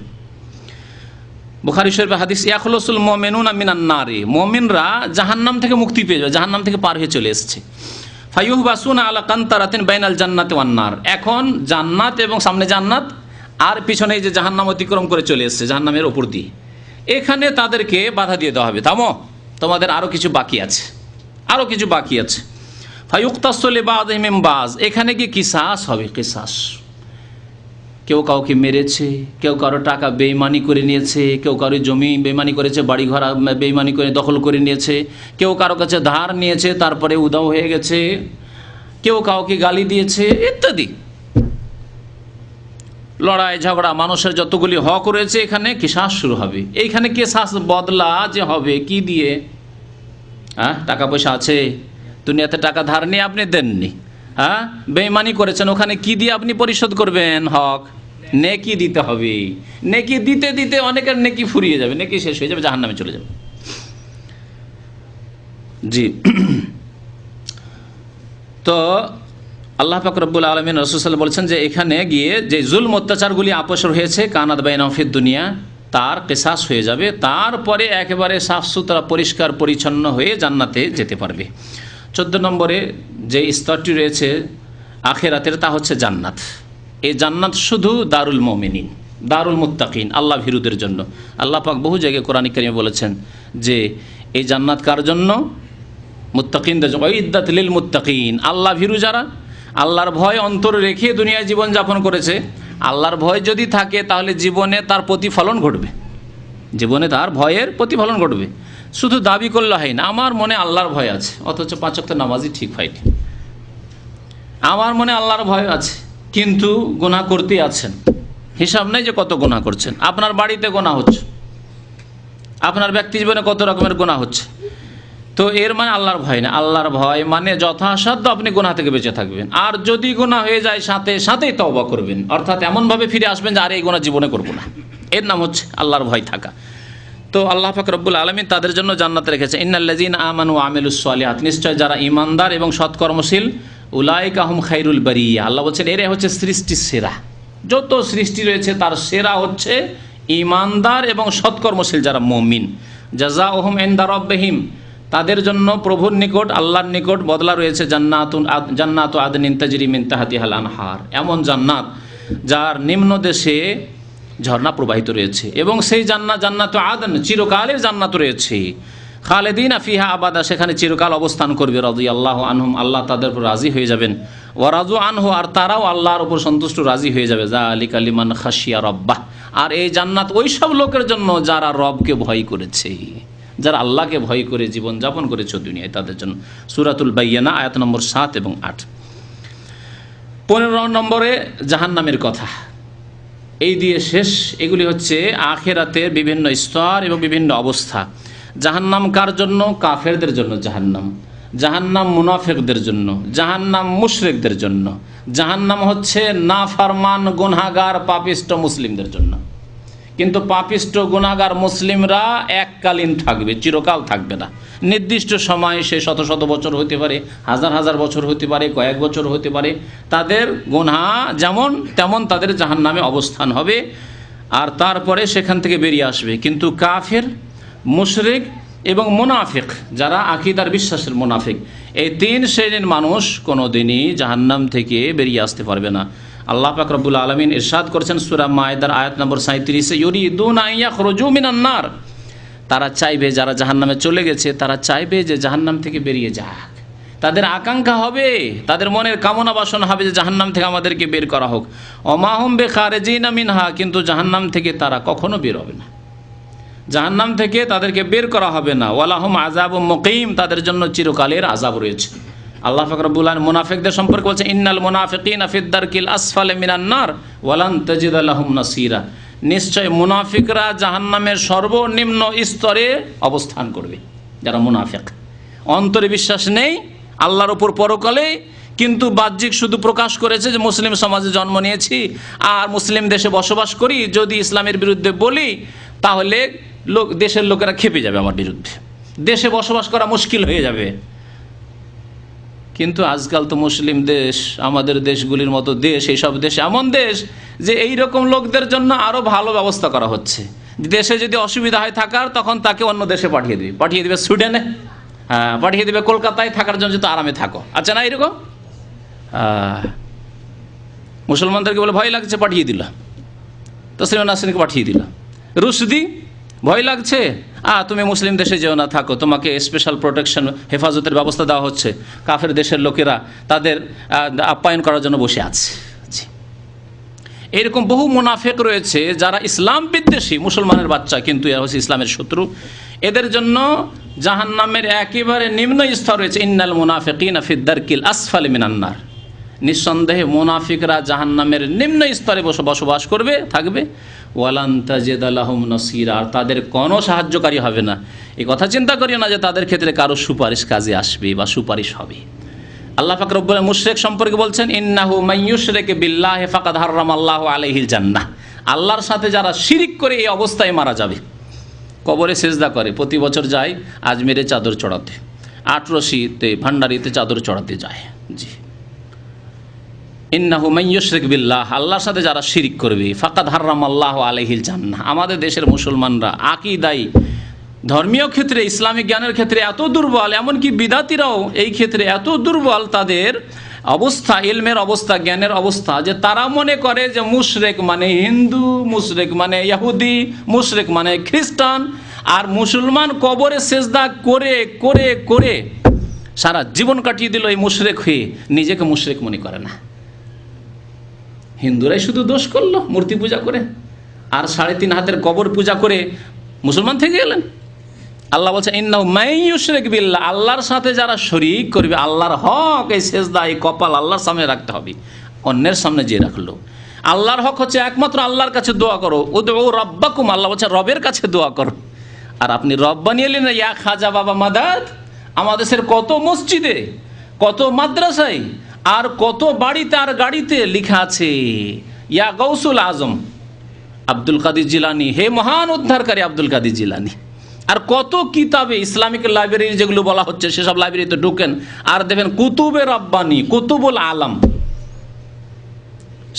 বুখারী শরীফের হাদিস, ইয়াখলুসুল মুমিনুনা মিনান নারি, মুমিনরা জাহান্নাম থেকে মুক্তি পেয়ে যাবে, জাহান্নাম থেকে পার হয়ে চলে এসেছে। ফায়ুহবাসুনা আলা কান্তারাতিন বাইনাল জান্নাতি ওয়ান নার, এখন জান্নাত এবং সামনে জান্নাত আর পিছনে যে জাহান্নাম অতিক্রম করে চলে এসেছে জাহান্নামের ওপর দিয়ে, এখানে তাদেরকে বাধা দিয়ে দেওয়া হবে, থামো তোমাদের আরও কিছু বাকি আছে, আরও কিছু বাকি আছে। ফায়ুক্তাসু লিবাযিহিম মিন বায, এখানে গিয়ে কিসাস হবে, কিসাস। কেউ কাউকে মেরেছে, কেউ কারো টাকা বেইমানি করে নিয়েছে, কেউ কারো জমি বেইমানি করেছে, বাড়িঘর বেইমানি করে দখল করে নিয়েছে, কেউ কারো কাছে ধার নিয়েছে তারপরে উধাও হয়ে গেছে, কেউ কাউকে গালি দিয়েছে ইত্যাদি। লড়াই ঝগড়া মানুষের যতগুলি হক রয়েছে এখানে কিসাস শুরু হবে। এইখানে কিসাস বদলা যে হবে কি দিয়ে? টাকা পয়সা আছে, দুনিয়াতে টাকা ধার নিয়ে আপনি দেননি, বেইমানি করেছেন, ওখানে কি দিয়ে আপনি পরিশোধ করবেন হক? নেকি দিতে হবে। নেকি দিতে দিতে অনেকের নেকি ফুরিয়ে যাবে, নেকি শেষ হয়ে যাবে, জাহান্নামে চলে যাবে। জি, তো আল্লাহ পাক রব্বুল আলামিন রাসূল সাল্লাল্লাহু আলাইহি ওয়াসাল্লাম বলেছেন যে এখানে গিয়ে যে জুলম অত্যাচারগুলি আপোসর হয়েছে কানাত বাইনাহুম ফিদ দুনিয়া, তার কিসাস হয়ে যাবে, তারপরে একেবারে সাফ সুতরা পরিষ্কার পরিচ্ছন্ন হয়ে জান্নাতে যেতে পারবে। 14 নম্বরে যে স্তরটি রয়েছে আখিরাতের, তা হচ্ছে জান্নাত। এই জান্নাত শুধু দারুল মুমিনিন, দারুল মুত্তাকিন, আল্লাহ ভীরুদের জন্য। আল্লাহ পাক বহু জায়গায় কোরআন কারিমে বলেছেন যে এই জান্নাত কার জন্য? মুত্তাকিনদের জন্য। উইদ্দাত লিল মুত্তাকিন, আল্লাহ ভীরু যারা আল্লাহর ভয় অন্তরে রেখে দুনিয়ায় জীবন যাপন করেছে, আল্লাহর ভয় যদি থাকে তাহলে জীবনে তার প্রতিফলন ঘটবে, জীবনে তার ভয়ের প্রতিফলন ঘটবে। শুধু দাবি করলে হয় না, আমার মনে আল্লাহর ভয় আছে অথচ 5 ওয়াক্ত নামাজই ঠিক হয়নি, আমার মনে আল্লাহর ভয় আছে কিন্তু গুনাহ করতেই আছেন, হিসাব নেই যে কত গুনাহ করছেন। আপনার বাড়িতে গুনাহ হচ্ছে, আপনার ব্যক্তি জীবনে কত রকমের গুনাহ হচ্ছে, তো এর মানে আল্লাহর ভয় না। আল্লাহর ভয় মানে যথাসাধ্য আপনি গুনাহ থেকে বেঁচে থাকবেন, আর যদি গুনাহ হয়ে যায় সাথে সাথেই তওবা করবেন, অর্থাৎ এমনভাবে ফিরে আসবেন যে আর এই গুনাহ জীবনে করব না। এর নাম হচ্ছে আল্লাহর ভয় থাকা। তো আল্লাহ পাক রব্বুল আলামিন তাদের জন্য জান্নাত রেখেছে। ইন্নাল্লাযীনা আমানু ওয়া আমিলুস সালিহাত, নিশ্চয় যারা ঈমানদার এবং সৎকর্মশীল, উলাইকা হুম খায়রুল বারিয়া, আল্লাহ বলছেন এরা হচ্ছে সৃষ্টির সেরা। যত সৃষ্টি রয়েছে তার সেরা হচ্ছে ঈমানদার এবং সৎকর্মশীল যারা মুমিন। জাযাউহুম ইনদা রাব্বিহিম, তাদের জন্য প্রভুর নিকট, আল্লাহর নিকট বদলা রয়েছে জান্নাতু আদনিন তাজরি মিন তাহতিহাল আনহার, এমন জান্নাত যার নিম্ন দেশে ঝর্ণা প্রবাহিত রয়েছে, এবং সেই জান্নাতু আদন চিরকালের জান্নাত রয়েছে। খালিদিনা ফিহা আবাদা, সেখানে চিরকাল অবস্থান করবে। রাদিয়াল্লাহু আনহুম, আল্লাহ তাদের উপর রাজি হয়ে যাবেন। ওয়া রাজু আনহু, আর তারাও আল্লাহর উপর সন্তুষ্ট রাজি হয়ে যাবে। যালিকা লিমান খাশিয়া রাব্বাহ, আর এই জান্নাত ওই সব লোকের জন্য যারা রবকে ভয় করেছে, যারা আল্লাহকে ভয় করে জীবন যাপন করেছে দুনিয়ায়, তাদের জন্য। সূরাতুল বাইয়ানা আয়াত নম্বর 7 এবং 8। 15 নম্বরে জাহান্নামের কথা, এই দিয়ে শেষ। এগুলি হচ্ছে আখিরাতের বিভিন্ন স্তর এবং বিভিন্ন অবস্থা। জাহান্নাম কার জন্য? কাফেরদের জন্য জাহান্নাম, জাহান্নাম মুনাফিকদের জন্য, জাহান্নাম মুশরিকদের জন্য, জাহান্নাম হচ্ছে নাফরমান গুনাহগার পাপিষ্ট মুসলিমদের জন্য। কিন্তু পাপিষ্ট গুনাহগার মুসলিমরা এককালীন থাকবে, চিরকাল থাকবে না। নির্দিষ্ট সময়, সে শত শত বছর হতে পারে, হাজার হাজার বছর হতে পারে, কয়েক বছর হতে পারে, তাদের গুনাহ যেমন তেমন তাদের জাহান্নামে অবস্থান হবে, আর তারপরে সেখান থেকে বেরিয়ে আসবে। কিন্তু কাফের, মুশরিক এবং মুনাফিক, যারা আকীদার বিশ্বাসের মুনাফিক, এই 3 শ্রেণীর মানুষ কোনোদিনই জাহান্নাম থেকে বেরিয়ে আসতে পারবে না। আল্লাহ পাক রব্বুল আলামিন ইরশাদ করেছেন সূরা মায়েদার আয়াত নম্বর 37, ইউরিদুনা আন ইয়াখরুজু মিনান নার, তারা চাইবে, যারা জাহান্নামে চলে গেছে তারা চাইবে যে জাহান্নাম থেকে বেরিয়ে যাক। তাদের আকাঙ্ক্ষা হবে, তাদের মনের কামনা বাসনা হবে যে জাহান্নাম থেকে আমাদেরকে বের করা হোক। ওমা হুম বিখারিজিনা মিনহা, কিন্তু জাহান্নাম থেকে তারা কখনো বের হবে না, জাহান্নাম থেকে তাদেরকে বের করা হবে না। ওয়ালাহুম আযাবুম মুকিম, তাদের জন্য চিরকালের আযাব রয়েছে। আল্লাহ পাক রব্বুল আলামিন মুনাফিকদের সম্পর্কে বলছেন, ইন্নাল মুনাফিকিনা ফিদ দারকিল আসফালি মিনান নার ওয়ালান তাজিদা লাহুম নাসিরা, নিশ্চয় মুনাফিকরা জাহান্নামের সর্বনিম্ন স্তরে অবস্থান করবে। যারা মুনাফিক, অন্তরে বিশ্বাস নেই আল্লাহর উপর পরকালে, কিন্তু বাহ্যিক শুধু প্রকাশ করেছে যে মুসলিম সমাজে জন্ম নিয়েছি আর মুসলিম দেশে বসবাস করি, যদি ইসলামের বিরুদ্ধে বলি তাহলে দেশের লোকেরা খেপে যাবে আমার বিরুদ্ধে, দেশে বসবাস করা মুশকিল হয়ে যাবে। কিন্তু আজকাল তো মুসলিম দেশ, আমাদের দেশগুলির মতো দেশ, এইসব দেশ এমন দেশ যে এই রকম লোকদের জন্য আরো ভালো ব্যবস্থা করা হচ্ছে। দেশে যদি অসুবিধা হয় থাকার, তখন তাকে অন্য দেশে পাঠিয়ে দিবে সুইডেনে, হ্যাঁ পাঠিয়ে দিবে কলকাতায়, থাকার জন্য তো আরামে থাকো। আচ্ছা না এরকম মুসলমানদেরকে বলে ভয় লাগছে, পাঠিয়ে দিল, তসলিমা নাসরিনকে পাঠিয়ে দিল। রুশদি ভয় লাগছে, তুমি মুসলিম দেশে যেও না, থাকো, তোমাকে স্পেশাল প্রোটেকশন, হেফাজতের ব্যবস্থা দেওয়া হচ্ছে। কাফের দেশের লোকেরা তাদের আপ্যায়ন করার জন্য বসে আছে। এরকম বহু মুনাফিক রয়েছে যারা ইসলাম বিদ্বেষী, মুসলমানের বাচ্চা কিন্তু এরা হচ্ছে ইসলামের শত্রু। এদের জন্য জাহান্নামের একেবারে নিম্ন স্তর রয়েছে, ইন্নাল মুনাফিকিনা ফিদ দারকিল আসফালি মিনান নার। নিঃসন্দেহে মুনাফিকরা জাহান্নামের নিম্ন স্তরে বসবাস করবে, থাকবে। ওয়ালান তাজিদা লাহুম নাসীরা, আর তাদের কোনো সাহায্যকারী হবে না। এই কথা চিন্তা করিও না যে তাদের ক্ষেত্রে কারো সুপারিশ কাজে আসবে বা সুপারিশ হবে। আল্লাহ পাক রব্বুল আলামিন মুশরিক সম্পর্কে বলছেন, ইন্নাহু মাইয়ুশরিক বিল্লাহি ফাকাদ হারামাল্লাহু আলাইহিল জান্নাহ। আল্লাহর সাথে যারা শিরিক করে এই অবস্থায় মারা যাবে, কবরে সেজদা করে, প্রতি বছর যায় আজমিরে চাদর চড়াতে, আটরশিতে ভান্ডারিতে চাদর চড়াতে যায়। জি, ইন্নাহু মাইয়ুশরিক বিল্লাহ, আল্লাহর সাথে যারা শিরিক করবে, ফাকাদ হারামাল্লাহু আলাইহিল জান্নাহ। আমাদের দেশের মুসলমানরা আকীদাই, ধর্মীয় ক্ষেত্রে, ইসলামিক জ্ঞানের ক্ষেত্রে এত দুর্বল, এমনকি বিদাতিরাও এই ক্ষেত্রে এত দুর্বল তাদের অবস্থা, ইলমের অবস্থা, জ্ঞানের অবস্থা, যে তারা মনে করে যে মুশরিক মানে হিন্দু, মুশরিক মানে ইহুদি, মুশরিক মানে খ্রিস্টান। আর মুসলমান কবরে সেজদা করে করে করে সারা জীবন কাটিয়ে দিল এই মুশরিক হয়ে, নিজেকে মুশরিক মনে করে না। হিন্দুরাই শুধু দোষ করলো মূর্তি পূজা করে, আর 3.5 হাতের কবর পূজা করে মুসলমান থেকে গেলেন। আল্লাহ বলছে, ইন্নাহু মাইয়ুশরিক বিল্লাহ, আল্লাহর সাথে যারা শরীক করবে, আল্লাহর হক, এই সেজদা, এই কপাল আল্লাহর সামনে রাখতে হবে, অন্যের সামনে যে রাখলো। আল্লাহর হক হচ্ছে একমাত্র আল্লাহর কাছে দোয়া করো, উদউ রাব্বাকুম, আল্লাহ বলছে রবের কাছে দোয়া করো। আর আপনি রব বানিয়ে নিলেন ইয়া খাজা বাবা মাদাদ। আমাদের দেশের কত মসজিদে, কত মাদ্রাসায়, আর কত বাড়িতে আর গাড়িতে লেখা আছে ইয়া গৌসুল আজম আব্দুল কাদের জিলানী, হে মহান উদ্ধারকারী আব্দুল কাদের জিলানী। আর কত কিতাবে, ইসলামিক লাইব্রেরি যেগুলো বলা হচ্ছে, সেসব লাইব্রেরিতে ঢুকেন আর দেখবেন কুতুবে রব্বানি, কুতুবুল আলম,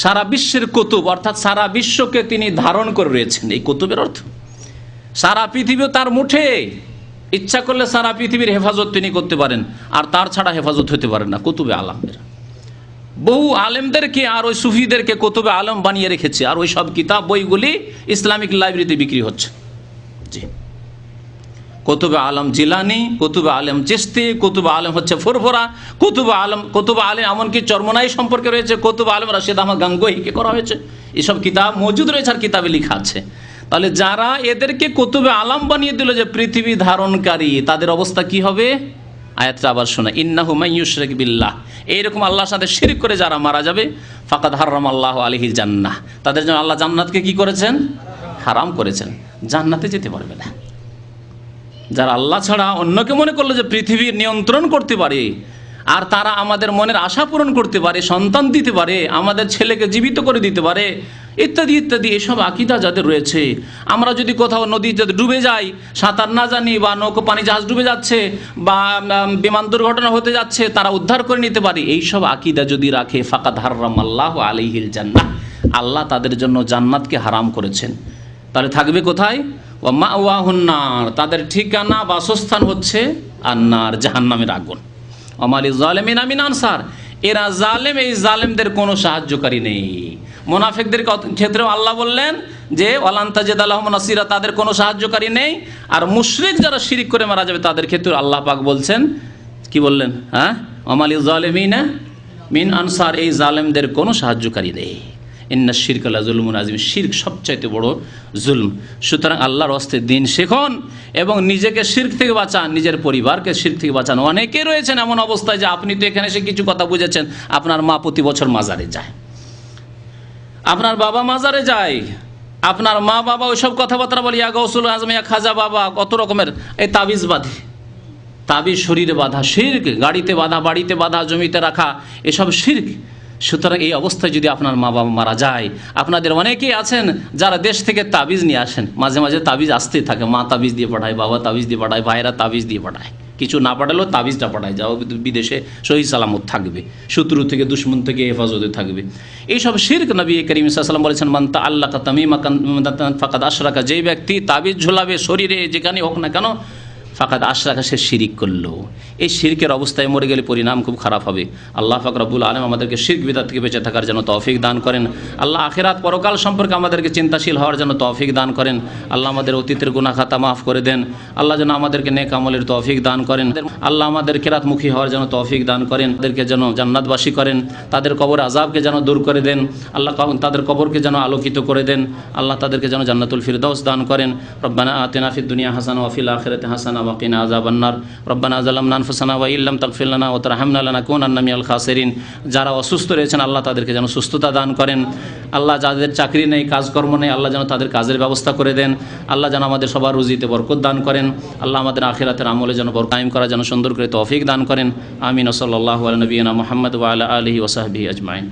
সারা বিশ্বের কুতুব, অর্থাৎ সারা বিশ্বকে তিনি ধারণ করে রয়েছেন। এই কুতুবের অর্থ সারা পৃথিবী তার মুঠে, ইচ্ছা করলে সারা পৃথিবীর হেফাজত তিনি করতে পারেন, আর তার ছাড়া হেফাজত হতে পারে না। কুতুবে আলমের বহু আলেমদেরকে আর ওই সুফিদেরকে কুতুবে আলম বানিয়ে রেখেছে, আর ওই সব কিতাব বইগুলি ইসলামিক লাইব্রেরিতে বিক্রি হচ্ছে। জি, কুতুবে আলম জিলানি, কুতুবে আলম চিশতি, কুতুবে আলম হচ্ছে ফুরফুরা, কুতুবে আলম এমনকি চরমনাই সম্পর্কে রয়েছে, কুতুবে আলম রাশিদ আহমদ গাঙ্গুহিকে করা হয়েছে। এসব কিতাব মজুদ রয়েছে আর কিতাবে লেখা আছে। তাহলে যারা এদেরকে কুতুবে আলম বানিয়ে দিল যে পৃথিবী ধারণকারী, তাদের অবস্থা কি হবে? আয়াতটা আবার শোনা, ইন্নাহু মাইয়ুশরিক বিল্লাহ, এইরকম আল্লাহর সাথে শিরক করে যারা মারা যাবে, ফাকাদ হারামাল্লাহু আলাইহিল জান্নাহ, তাদের জন্য আল্লাহ জান্নাতকে কি করেছেন? হারাম করেছেন, জান্নাতে যেতে পারবে না। যারা আল্লাহ ছাড়া অন্যকে মনে করলো যে পৃথিবীর নিয়ন্ত্রণ করতে পারে, আর তারা আমাদের মনের আশা পূরণ করতে পারে, সন্তান দিতে পারে, আমাদের ছেলেকে জীবিত করে দিতে পারে, ইত্যাদি ইত্যাদি, এসব আকীদা যাদের রয়েছে, আমরা যদি কোথাও নদীতে ডুবে যাই, সাঁতার না জানি, বা নৌকো পানি জাহাজ ডুবে যাচ্ছে, বা বিমান দুর্ঘটনা হতে যাচ্ছে, তারা উদ্ধার করে নিতে পারে, এইসব আকীদা যদি রাখে, ফাকাদ হারামাল্লাহু আলাইহিল জান্নাহ, আল্লাহ তাদের জন্য জান্নাতকে হারাম করেছেন। তাহলে থাকবে কোথায়? ওয়া মাওয়াহুন নার, তাদের ঠিকানা বাসস্থান হচ্ছে আন্নার, জাহান্নামের আগুন। আমালি জালিমিনা মিন আনসার, এরা জালেম, এই জালেমদের কোনো সাহায্যকারী নেই। মুনাফিকদের ক্ষেত্রেও আল্লাহ বললেন যে ওয়ালান তাজিদা লাহুম নাসীরা, তাদের কোনো সাহায্যকারী নেই। আর মুশরিক যারা শিরিক করে মারা যাবে, তাদের ক্ষেত্রে আল্লাহ পাক বলছেন, কি বললেন? হ্যাঁ, আমালি জালিমিনা মিন আনসার, এই জালেমদের কোনো সাহায্যকারী নেই। ইন্না শিরকা লাযুলমুন আযীম, শিরক সবচাইতে বড় জুলম। সুতরাং আল্লাহর রাস্তায় দিন শিখুন এবং নিজেকে শিরক থেকে বাঁচান, নিজের পরিবারকে শিরক থেকে বাঁচান। অনেকে রয়েছেন এমন অবস্থায় যে আপনি তো এখানে এসে কিছু কথা বুঝেছেন, আপনার মা প্রতি বছর মাজারে যায়, আপনার বাবা মাজারে যায়, আপনার মা বাবা ওইসব কথাবার্তা বলে, ইয়া গৌসুল আজম, ইয়া খাজা বাবা, কত রকমের এই তাবিজ বাঁধে, তাবিজ শরীরে বাঁধা শিরক, গাড়িতে বাঁধা, বাড়িতে বাঁধা, জমিতে রাখা, এসব শিরক। সুতরাং এই অবস্থায় যদি আপনার মা বাবা মারা যায়, আপনাদের অনেকেই আছেন যারা দেশ থেকে তাবিজ নিয়ে আসেন, মাঝে মাঝে তাবিজ আসতেই থাকে, মা তাবিজ দিয়ে পাঠায়, বাবা তাবিজ দিয়ে পাঠায়, ভাইয়েরা তাবিজ দিয়ে পাঠায়, কিছু না পাঠালেও তাবিজটা পাঠায়, যাও বিদেশে সহি সালামত থাকবে, শত্রু থেকে দুশ্মন থেকে হেফাজতে থাকবে। এইসব শিরক নবী করিম সাল্লাল্লাহু আলাইহি ওয়াসাল্লাম বলেছেন, মান তাআল্লাকা তামিমাতান ফাকাদ আশরাকা, যেই ব্যক্তি তাবিজ ঝোলাবে শরীরে যেখানে হোক না কেন, ফাকাদ আশরাকা, সে শিরিক করলো। এই শিরকের অবস্থায় মরে গেলে পরিণাম খুব খারাপ হবে। আল্লাহ পাক রব্বুল আলামিন আমাদেরকে শিরক বিদআত থেকে বেঁচে থাকার জন্য তৌফিক দান করেন। আল্লাহ আখিরাত পরকাল সম্পর্কে আমাদেরকে চিন্তাশীল হওয়ার জন্য তৌফিক দান করেন। আল্লাহ আমাদের অতীতের গুনাহ খাতা মাফ করে দেন। আল্লাহ যেন আমাদেরকে নেক আমলের তৌফিক দান করেন। আল্লাহ আমাদের কিরাতমুখী হওয়ার জন্য তৌফিক দান করেন। তাদেরকে যেন জান্নাতবাসী করেন। তাদের কবর আযাবকে যেন দূর করে দেন। আল্লাহ তাদের কবরকে যেন আলোকিত করে দেন। আল্লাহ তাদেরকে যেন জান্নাতুল ফিরদাউস দান করেন। রব্বানা আতিনা ফিদ দুনিয়া হাসানা ওয়া ফিল আখিরাতি হাসানা ওয়া কিনা আযাবান্নার। রব্বানা যালামনা আনফুসানা ওয়া ইল্লাম তাগফির লানা ওয়া তারহামনা লানাকুনান্না মিনাল খাসিরিন। যারা অসুস্থ রয়েছেন আল্লাহ তাদেরকে যেন সুস্থতা দান করেন। আল্লাহ যাদের চাকরি নেই, কাজকর্ম নেই, আল্লাহ যেন তাদের কাজের ব্যবস্থা করে দেন। আল্লাহ যেন আমাদের সবার রুজিতে বরকত দান করেন। আল্লাহ আমাদের আখিরাতের আমলে যেন কায়েম করা যেন সুন্দর করে তৌফিক দান করেন। আমিন। সাল্লাল্লাহু আলা নবিয়িনা মুহাম্মদ ওয়া আলা আলিহি ওয়া সাহবিহি আজমাইন।